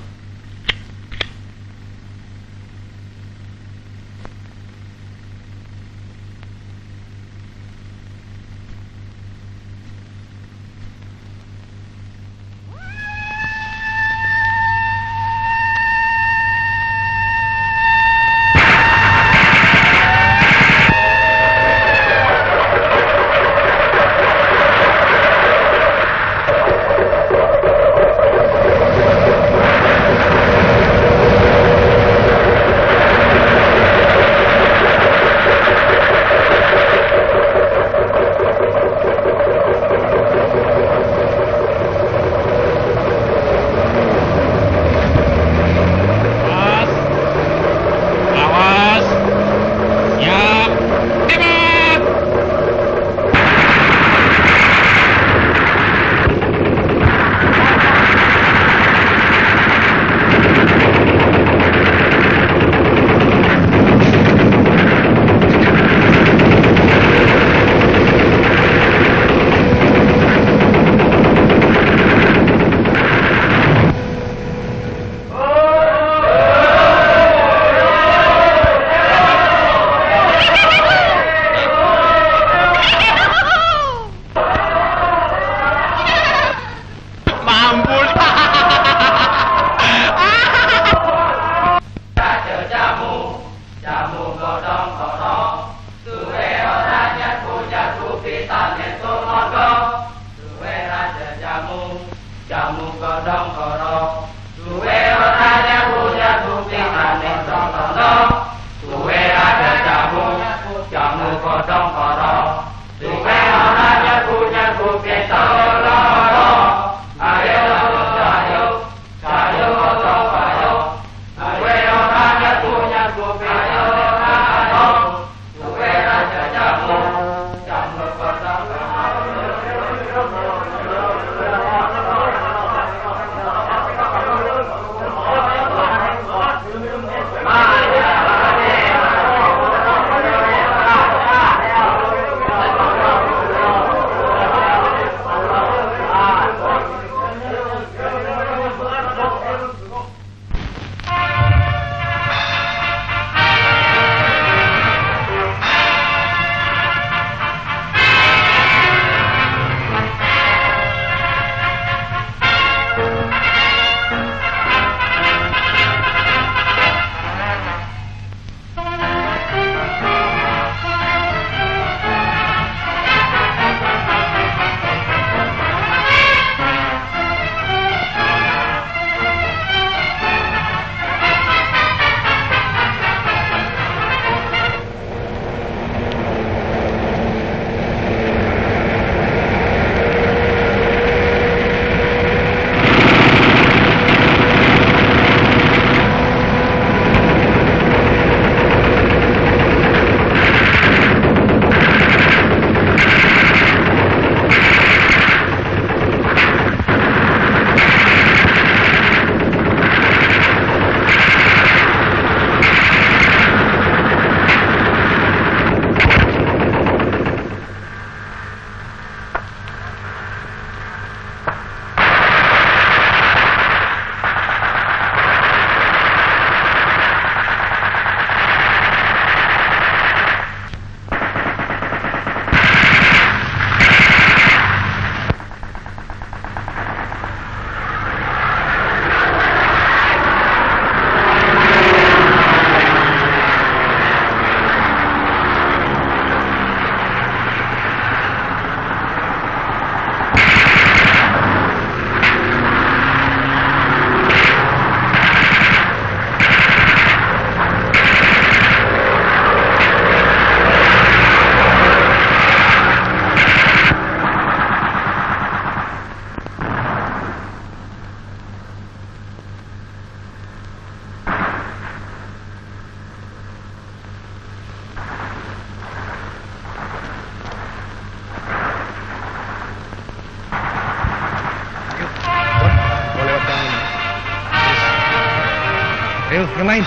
Yang lain.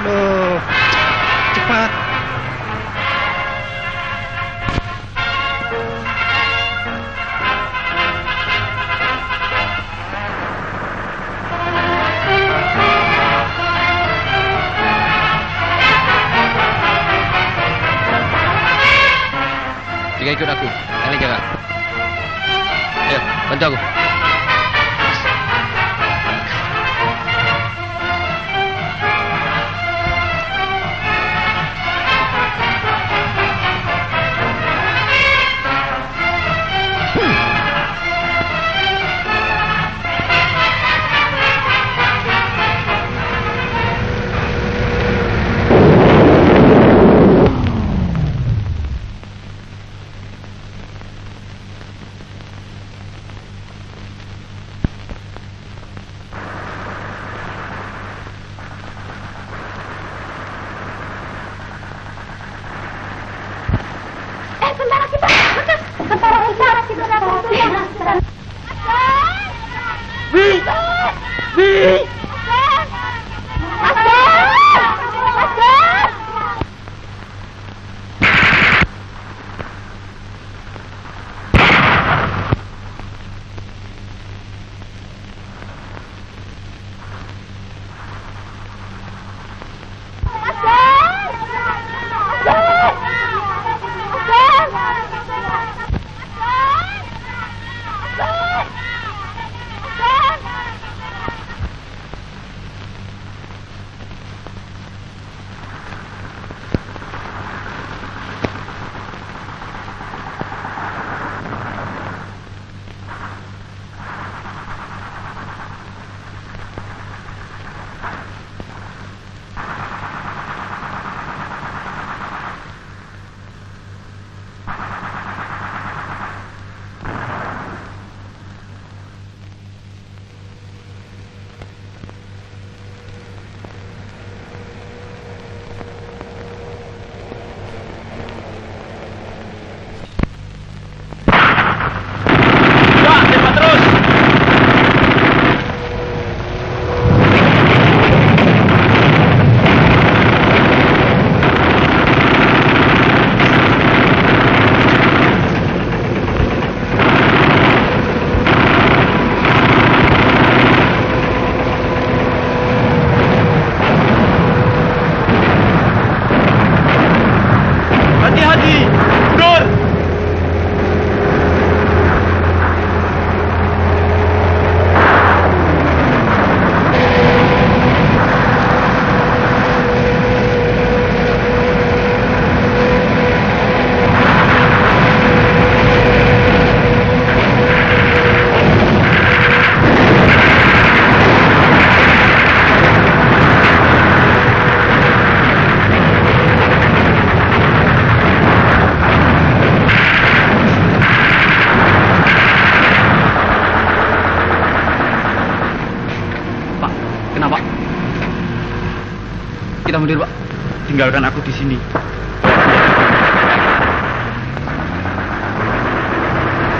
Loh, cepat. Jika ikut aku, kalian jaga. Ayo, bantu aku. Kita mundur, Pak. Tinggalkan aku di sini.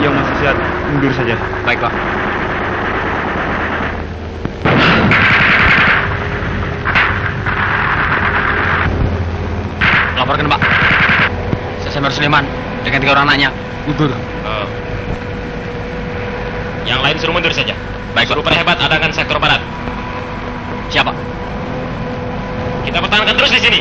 Yang masih sehat, mundur saja. Baik, Pak. Laporkan, Pak. Sesemar Suleman dengan 3 orang anaknya gugur. Yang lain suruh mundur saja. Baik, suruh para hebat adakan sektor barat. Siapa? Kita pertahankan terus di sini.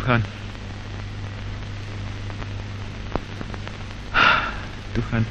Tuhan. Tuhan.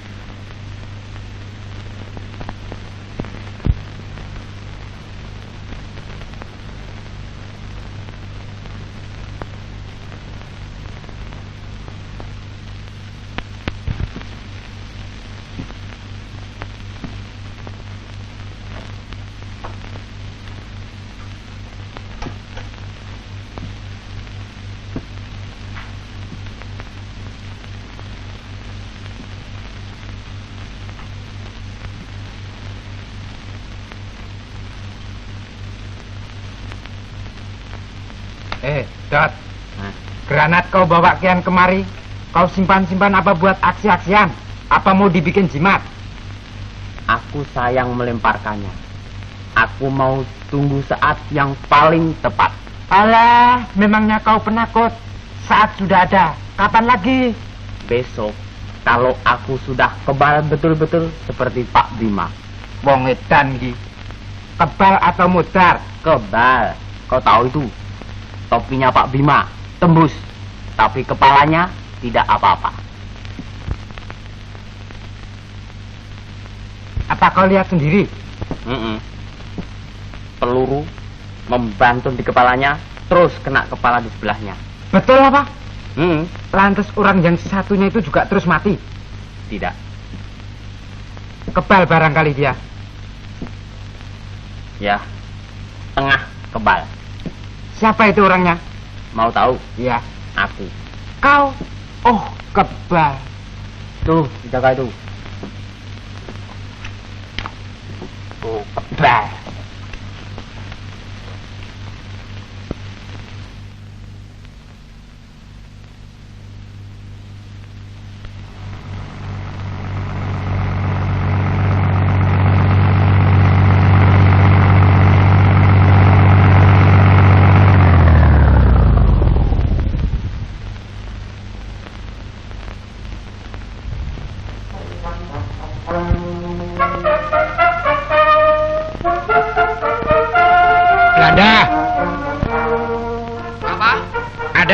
Dot, granat kau bawa kian kemari, kau simpan-simpan apa buat aksi-aksian? Apa mau dibikin jimat? Aku sayang melemparkannya. Aku mau tunggu saat yang paling tepat. Alah, memangnya kau penakut? Saat sudah ada, kapan lagi? Besok, kalau aku sudah kebal betul-betul seperti Pak Bima. Wong edan iki. Kebal atau mudar? Kebal. Kau tahu itu? Topinya Pak Bima tembus, tapi kepalanya tidak apa-apa. Apa kau lihat sendiri? Peluru membantu di kepalanya, terus kena kepala di sebelahnya. Betul apa? Lantas orang yang satunya itu juga terus mati? Tidak. Kebal barangkali dia. Ya, tengah kebal. Siapa itu orangnya? Mau tahu? Iya. Aku. Kau? Oh, kebal. Tuh, dijaga itu. Oh, kebal.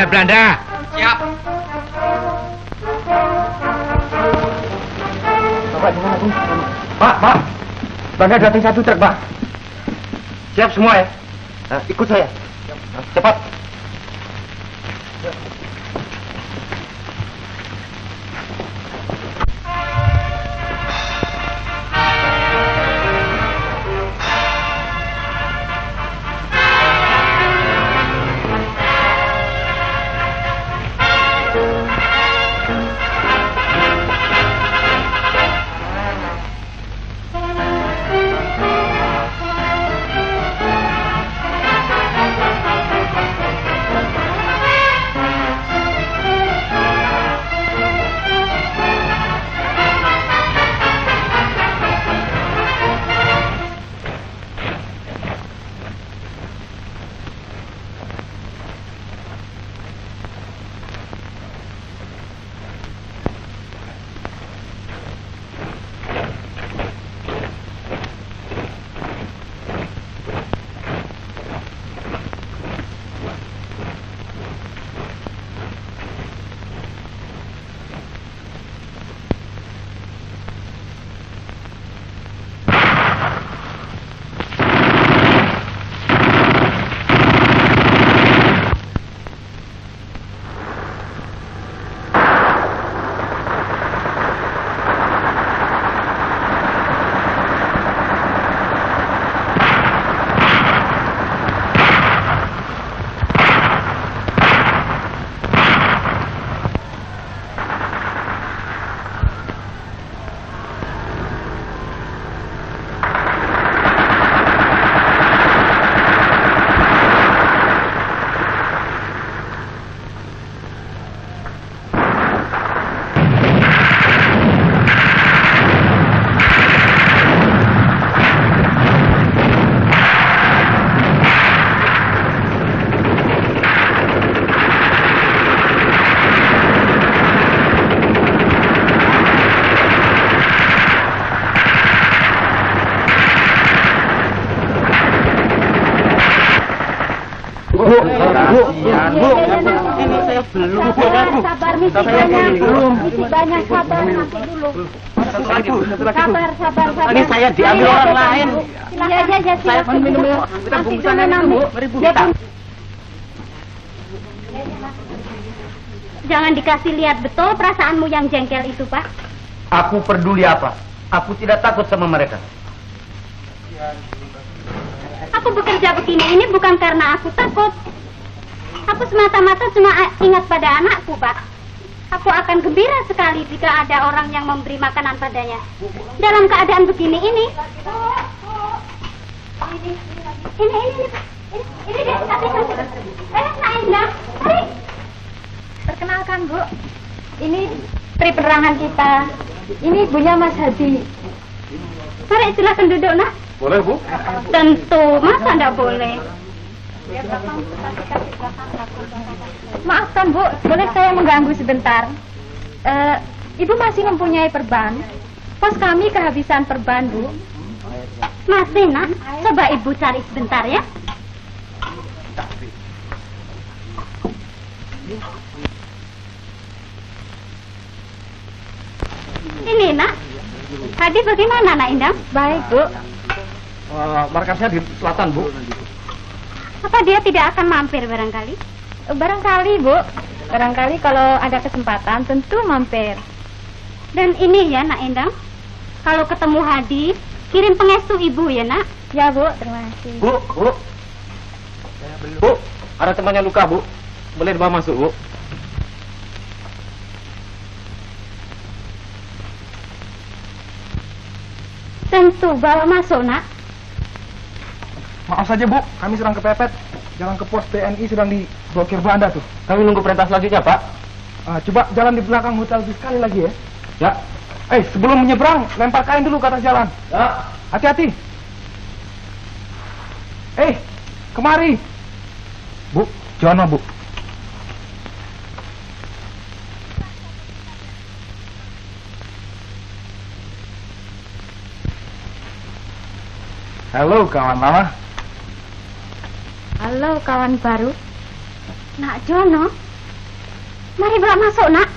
Belanda. Siap. Pak, Belanda datang satu truk, Pak. Siap semua ya? Nah, ikut saya. Cepat. Belum. Sabar, misi banyak sabar nanti dulu. Sabar. Ini saya diambil orang lain. Iya, silakan minum. Kita bungkusan itu, Bu. Mari, Bu. Jangan dikasih lihat betul perasaanmu yang jengkel itu, Pak. Aku peduli apa? Aku tidak takut sama mereka. Aku bekerja begini ini bukan karena aku takut. Aku semata-mata cuma ingat pada anakku, Pak. Aku akan gembira sekali jika ada orang yang memberi makanan padanya. Dalam keadaan begini ini. Ini deh, Nak Indah, mari. Perkenalkan, Bu. Ini Tri penerangan kita. Ini ibunya Mas Hadi. Mari silakan duduk, Nak. Boleh, Bu? Tentu, masa enggak boleh? Maafkan, Bu, boleh saya mengganggu sebentar? Ibu masih mempunyai perban? Pos kami kehabisan perban, Bu. Masih, Nak. Coba Ibu cari sebentar ya. Ini, Nak. Tadi bagaimana, Nak Indah? Baik, Bu. Markasnya di selatan, Bu. Apa dia tidak akan mampir barangkali? Barangkali, Bu. Barangkali kalau ada kesempatan tentu mampir. Dan ini ya, Nak Endang. Kalau ketemu Hadi, kirim pengestu Ibu ya, Nak. Ya, Bu. Terima kasih. Bu, ada temannya luka, Bu. Boleh dibawa masuk, Bu. Tentu, bawa masuk, Nak. Maaf saja, Bu, kami sedang kepepet. Jalan ke pos TNI sedang diblokir Belanda tuh. Kami nunggu perintah selanjutnya, Pak. Coba jalan di belakang hotel sekali lagi ya. Ya. Sebelum menyeberang, lempar kain dulu ke atas jalan. Ya. Hati-hati. Kemari. Bu, Jono, Bu. Halo, kawan lama. Halo, kawan baru. Nak Jono. Mari bawa masuk, Nak.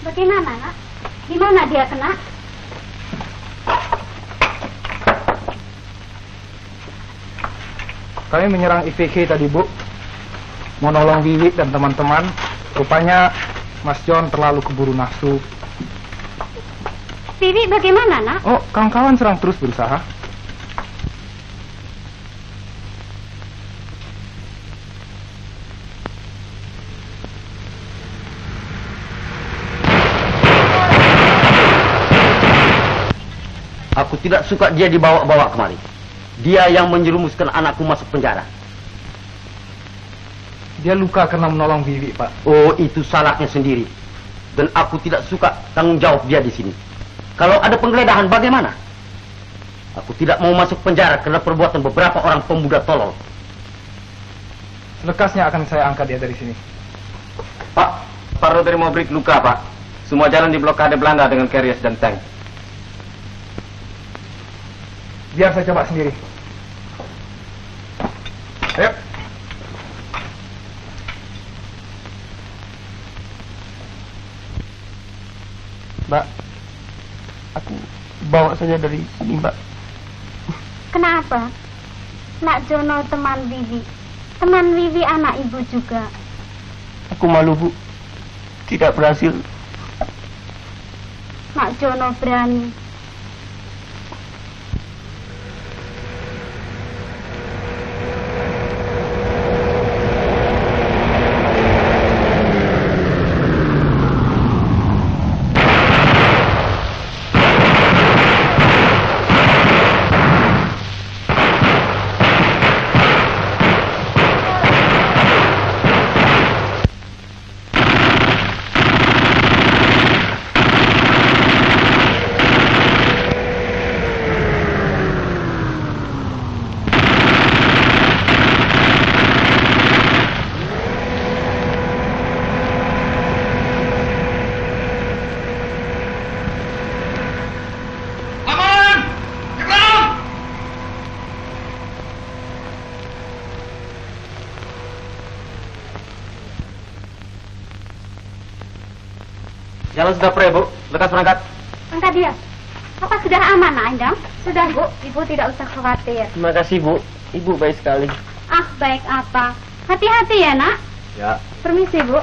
Bagaimana, Nak? Di mana dia kena? Kami menyerang IVK tadi, Bu. Mau nolong Wiwi dan teman-teman. Rupanya Mas John terlalu keburu nafsu. Wiwi bagaimana, Nak? Oh, kawan-kawan serang terus berusaha. Aku tidak suka dia dibawa-bawa kemari. Dia yang menjerumuskan anakku masuk penjara. Dia luka karena menolong Wiwi, Pak. Oh, itu salahnya sendiri. Dan aku tidak suka tanggung jawab dia di sini. Kalau ada penggeledahan bagaimana? Aku tidak mau masuk penjara karena perbuatan beberapa orang pemuda tolol. Selekasnya akan saya angkat dia dari sini. Pak, Pak Rodri Mobrik luka, Pak. Semua jalan diblokade Belanda dengan carriers dan tank. Biar saya coba sendiri. Ayo. Mbak, aku bawa saja dari sini, Mbak. Kenapa? Nak Jono teman Wiwi. Teman Wiwi anak Ibu juga. Aku malu, Bu. Tidak berhasil. Nak Jono berani. Jalan sudah pre, Bu. Lekas berangkat. Angkat dia. Apa sudah aman, Nak Endang? Sudah, Bu. Ibu tidak usah khawatir. Terima kasih, Bu. Ibu baik sekali. Ah, baik apa? Hati-hati ya, Nak. Ya. Permisi, Bu.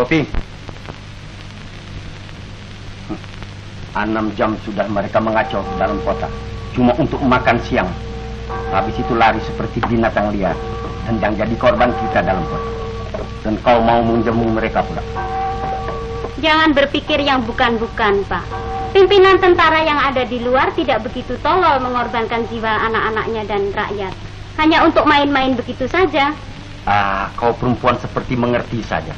Kopi. 6 jam sudah mereka mengacau ke dalam kota. Cuma untuk makan siang. Habis itu lari seperti binatang liar. Dan yang jadi korban kita dalam kota. Dan kau mau menjemu mereka pula. Jangan berpikir yang bukan-bukan, Pak. Pimpinan tentara yang ada di luar tidak begitu tolol mengorbankan jiwa anak-anaknya dan rakyat. Hanya untuk main-main begitu saja. Ah, kau perempuan seperti mengerti saja.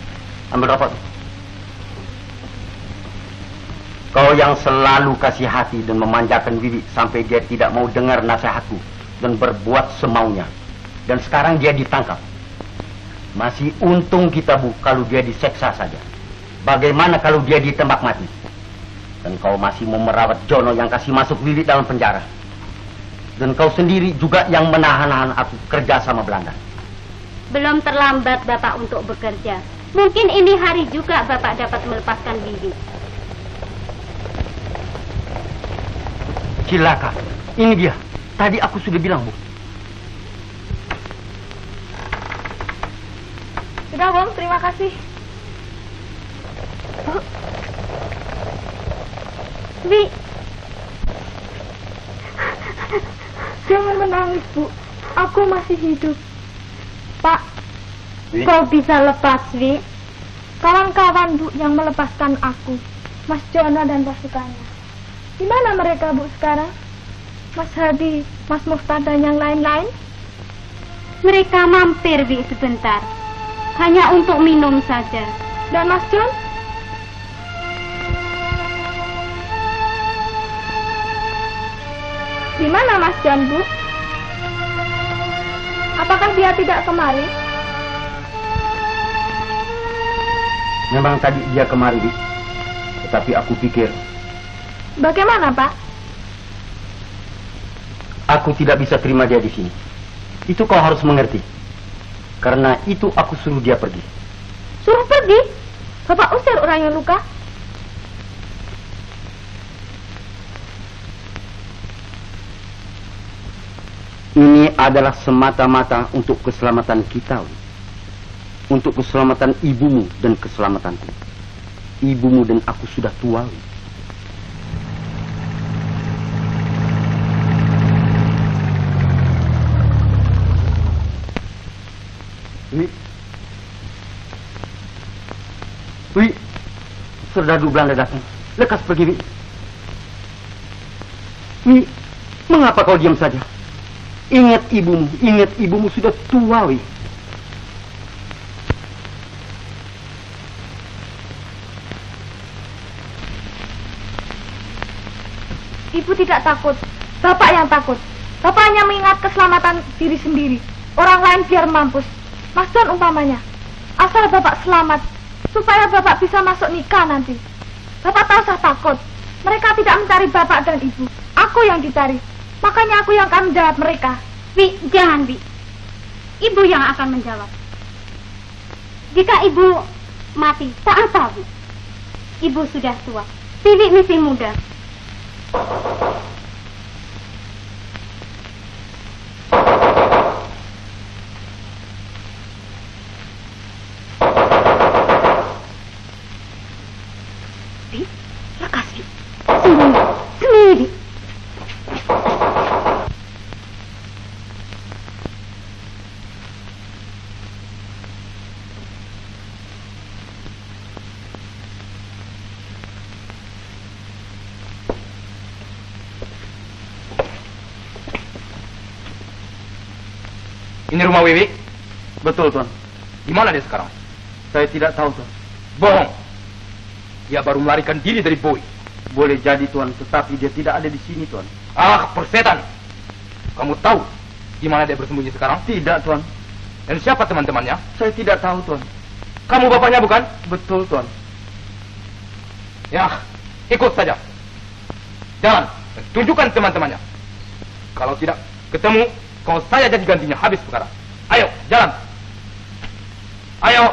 Ambil rokok. Kau yang selalu kasih hati dan memanjakan Wiwi sampai dia tidak mau dengar nasihatku dan berbuat semaunya. Dan sekarang dia ditangkap. Masih untung kita, Bu, kalau dia diseksa saja. Bagaimana kalau dia ditembak mati? Dan kau masih mau merawat Jono yang kasih masuk Wiwi dalam penjara. Dan kau sendiri juga yang menahan-nahan aku kerja sama Belanda. Belum terlambat Bapak untuk bekerja. Mungkin ini hari juga Bapak dapat melepaskan Wiwi. Cilaka, ini dia. Tadi aku sudah bilang, Bu. Sudah, Bom, terima kasih. Wi. Jangan menangis, Bu. Aku masih hidup. Pak, Wi. Kau bisa lepas, Wi. Kawan-kawan, Bu, yang melepaskan aku. Mas Jono dan pasukannya. Di mana mereka, Bu, sekarang? Mas Hadi, Mas Muftad dan yang lain-lain? Mereka mampir, Wi, sebentar. Hanya untuk minum saja. Dan Mas John? Di mana Mas John, Bu? Apakah dia tidak kemari? Memang tadi dia kemari, Bu. Tetapi aku pikir... Bagaimana, Pak? Aku tidak bisa terima dia di sini. Itu kau harus mengerti. Karena itu aku suruh dia pergi. Suruh pergi? Bapak usir orang yang luka? Ini adalah semata-mata untuk keselamatan kita, Wi. Untuk keselamatan ibumu dan keselamatanku. Ibumu dan aku sudah tua, Wi. Wi. Wi. Serdadu Belanda datang. Lekas pergi, Wi. Wi, mengapa kau diam saja? Ingat ibumu sudah tua, Wi. Ibu tidak takut, Bapak yang takut. Bapak hanya mengingat keselamatan diri sendiri. Orang lain biar mampus. Mas Don umpamanya. Asal Bapak selamat, supaya Bapak bisa masuk nikah nanti. Bapak tahu saya takut. Mereka tidak mencari Bapak dan Ibu. Aku yang dicari. Makanya aku yang akan menjawab mereka. Wi, jangan, Wi. Ibu yang akan menjawab. Jika Ibu mati, tak apa, Wi. Ibu sudah tua. Vivi masih muda. Wi, lekas, Wi. Sembunyi, Wi. Ini rumah Wiwi? Betul, Tuan. Di mana dia sekarang? Saya tidak tahu, Tuan. Bohong. Dia baru melarikan diri dari Boy. Boleh jadi, Tuan, tetapi dia tidak ada di sini, Tuan. Ah, persetan. Kamu tahu di mana dia bersembunyi sekarang? Tidak, Tuan. Dan siapa teman-temannya? Saya tidak tahu, Tuan. Kamu bapaknya bukan? Betul, Tuan. Ya, ikut saja. Jalan, dan tunjukkan teman-temannya. Kalau tidak ketemu, kalau saya jadi gantinya, habis perkara. Ayo, jalan. Ayo.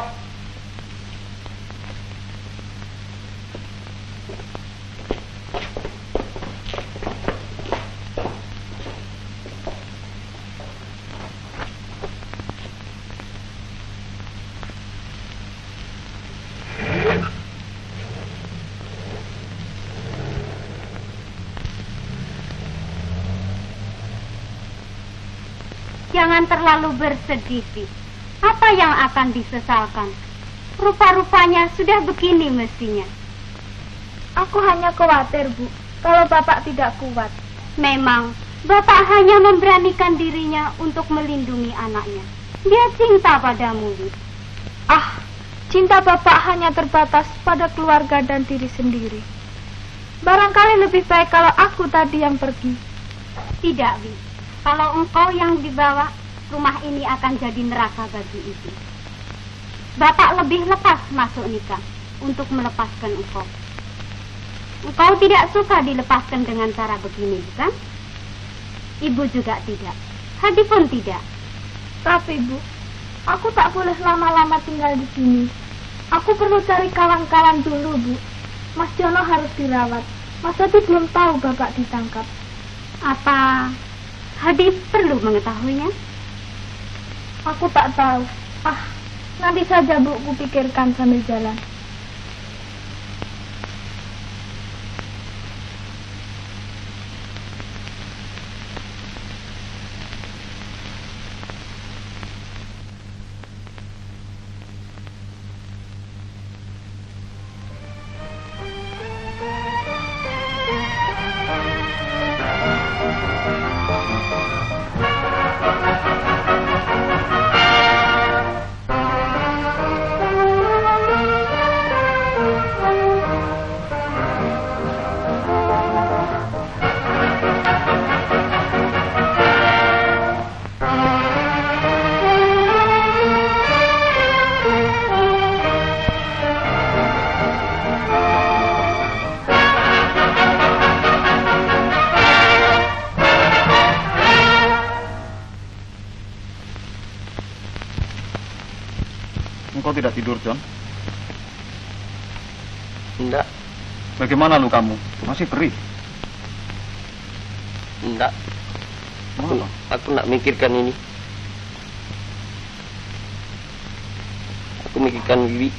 Jangan terlalu bersedih, Vi. Apa yang akan disesalkan? Rupa-rupanya sudah begini mestinya. Aku hanya khawatir, Bu, kalau Bapak tidak kuat. Memang, Bapak hanya memberanikan dirinya untuk melindungi anaknya. Dia cinta padamu, Vi. Ah, cinta Bapak hanya terbatas pada keluarga dan diri sendiri. Barangkali lebih baik kalau aku tadi yang pergi. Tidak, Vi. Kalau engkau yang dibawa, rumah ini akan jadi neraka bagi ibu. Bapak lebih lepas masuk nikah untuk melepaskan engkau. Engkau tidak suka dilepaskan dengan cara begini, bukan? Ibu juga tidak. Hadi pun tidak. Tapi, Bu, aku tak boleh lama-lama tinggal di sini. Aku perlu cari kawan-kawan dulu, Bu. Mas Jono harus dirawat. Mas Hadi belum tahu Bapak ditangkap. Apa Hadi perlu mengetahuinya? Aku tak tahu. Ah, nanti saja, Bu, kupikirkan sambil jalan. Kau tidak tidur, John? Enggak. Bagaimana lukamu? Masih perih? Enggak. Aku nak mikirkan ini. Aku mikirkan Wiwi.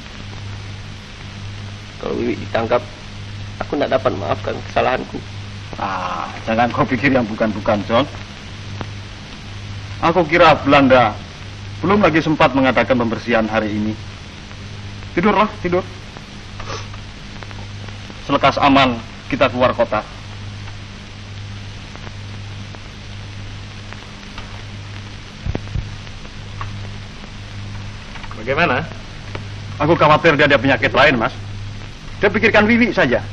Kalau Wiwi ditangkap, aku nak dapat maafkan kesalahanku. Jangan kau pikir yang bukan-bukan, John. Aku kira Belanda belum lagi sempat mengadakan pembersihan hari ini. Tidurlah, tidur. Selekas aman, kita keluar kota. Bagaimana? Aku khawatir dia ada penyakit lain, Mas. Dia pikirkan Wiwi saja.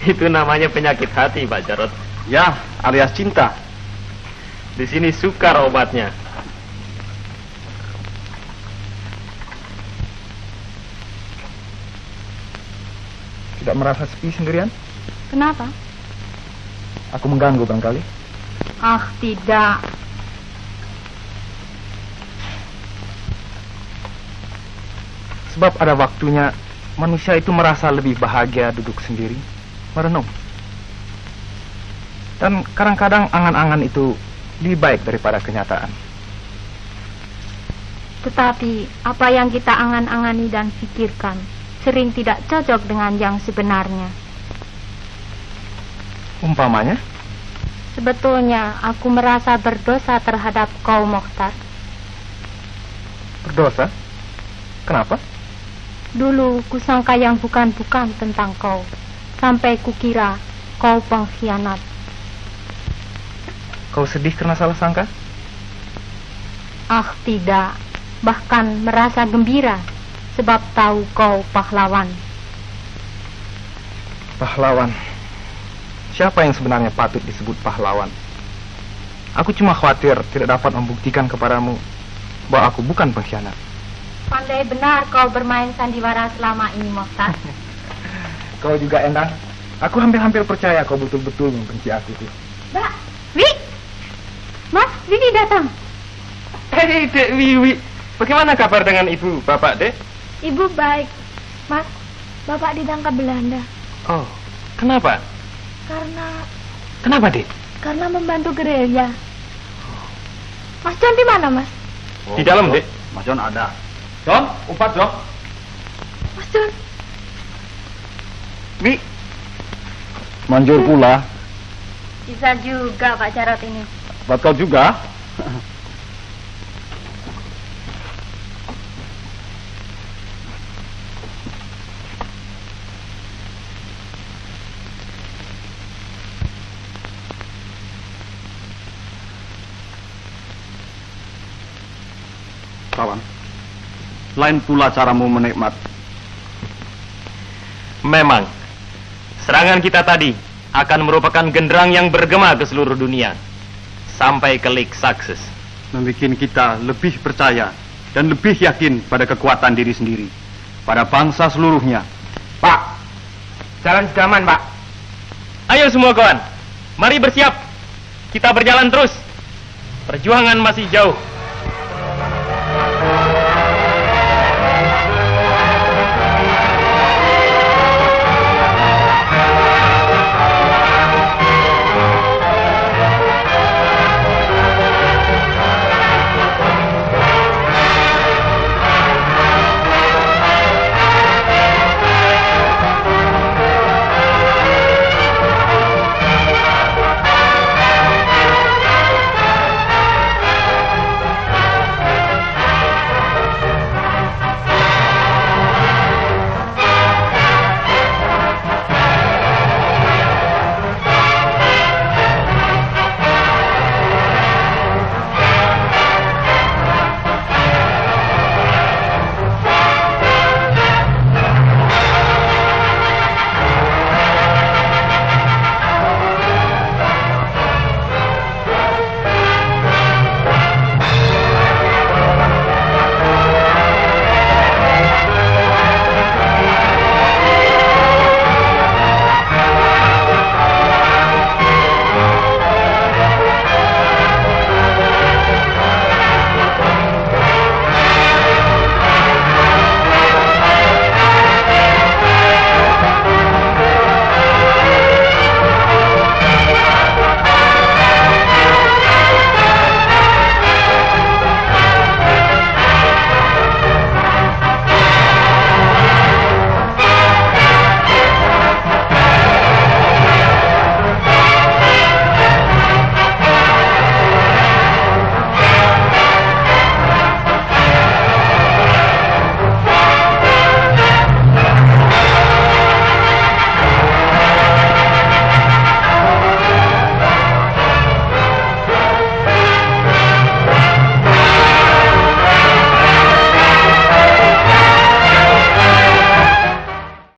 Itu namanya penyakit hati, Pak Jarot. Ya, alias cinta. Di sini sukar obatnya. Tidak merasa sepi sendirian? Kenapa? Aku mengganggu barangkali. Ah, tidak. Sebab ada waktunya manusia itu merasa lebih bahagia duduk sendiri, merenung. Dan kadang-kadang angan-angan itu lebih baik daripada kenyataan. Tetapi apa yang kita angan-angani dan pikirkan sering tidak cocok dengan yang sebenarnya. Umpamanya? Sebetulnya aku merasa berdosa terhadap kau, Mokhtar. Berdosa? Kenapa? Dulu kusangka yang bukan-bukan tentang kau, sampai kukira kau pengkhianat. Kau sedih karena salah sangka? Ah, tidak. Bahkan merasa gembira sebab tahu kau pahlawan. Pahlawan? Siapa yang sebenarnya patut disebut pahlawan? Aku cuma khawatir tidak dapat membuktikan kepadamu bahwa aku bukan pengkhianat. Pandai benar kau bermain sandiwara selama ini, Mokhtar. Kau juga, Endang. Aku hampir-hampir percaya kau betul-betul membenci aku itu. Mbak, Wi! Mas, Wiwi datang. Hei, Dek Wiwi. Bagaimana kabar dengan ibu, bapak, Dek? Ibu baik. Mas, bapak ditangkap Belanda. Oh, kenapa? Kenapa, Dek? Karena membantu gerilya. Mas John di mana, Mas? Di dalam, Dek. Mas John ada. John, umpat, John. Mas John. Wi. Manjur pula. Bisa juga Pak Jarot ini. Buat kau juga. Kawan, lain pula caramu menikmat. Memang, serangan kita tadi akan merupakan genderang yang bergema ke seluruh dunia, sampai ke Lake Success. Membikin kita lebih percaya dan lebih yakin pada kekuatan diri sendiri, pada bangsa seluruhnya. Pak, jalan sudah aman, Pak. Ayo semua kawan, mari bersiap. Kita berjalan terus. Perjuangan masih jauh.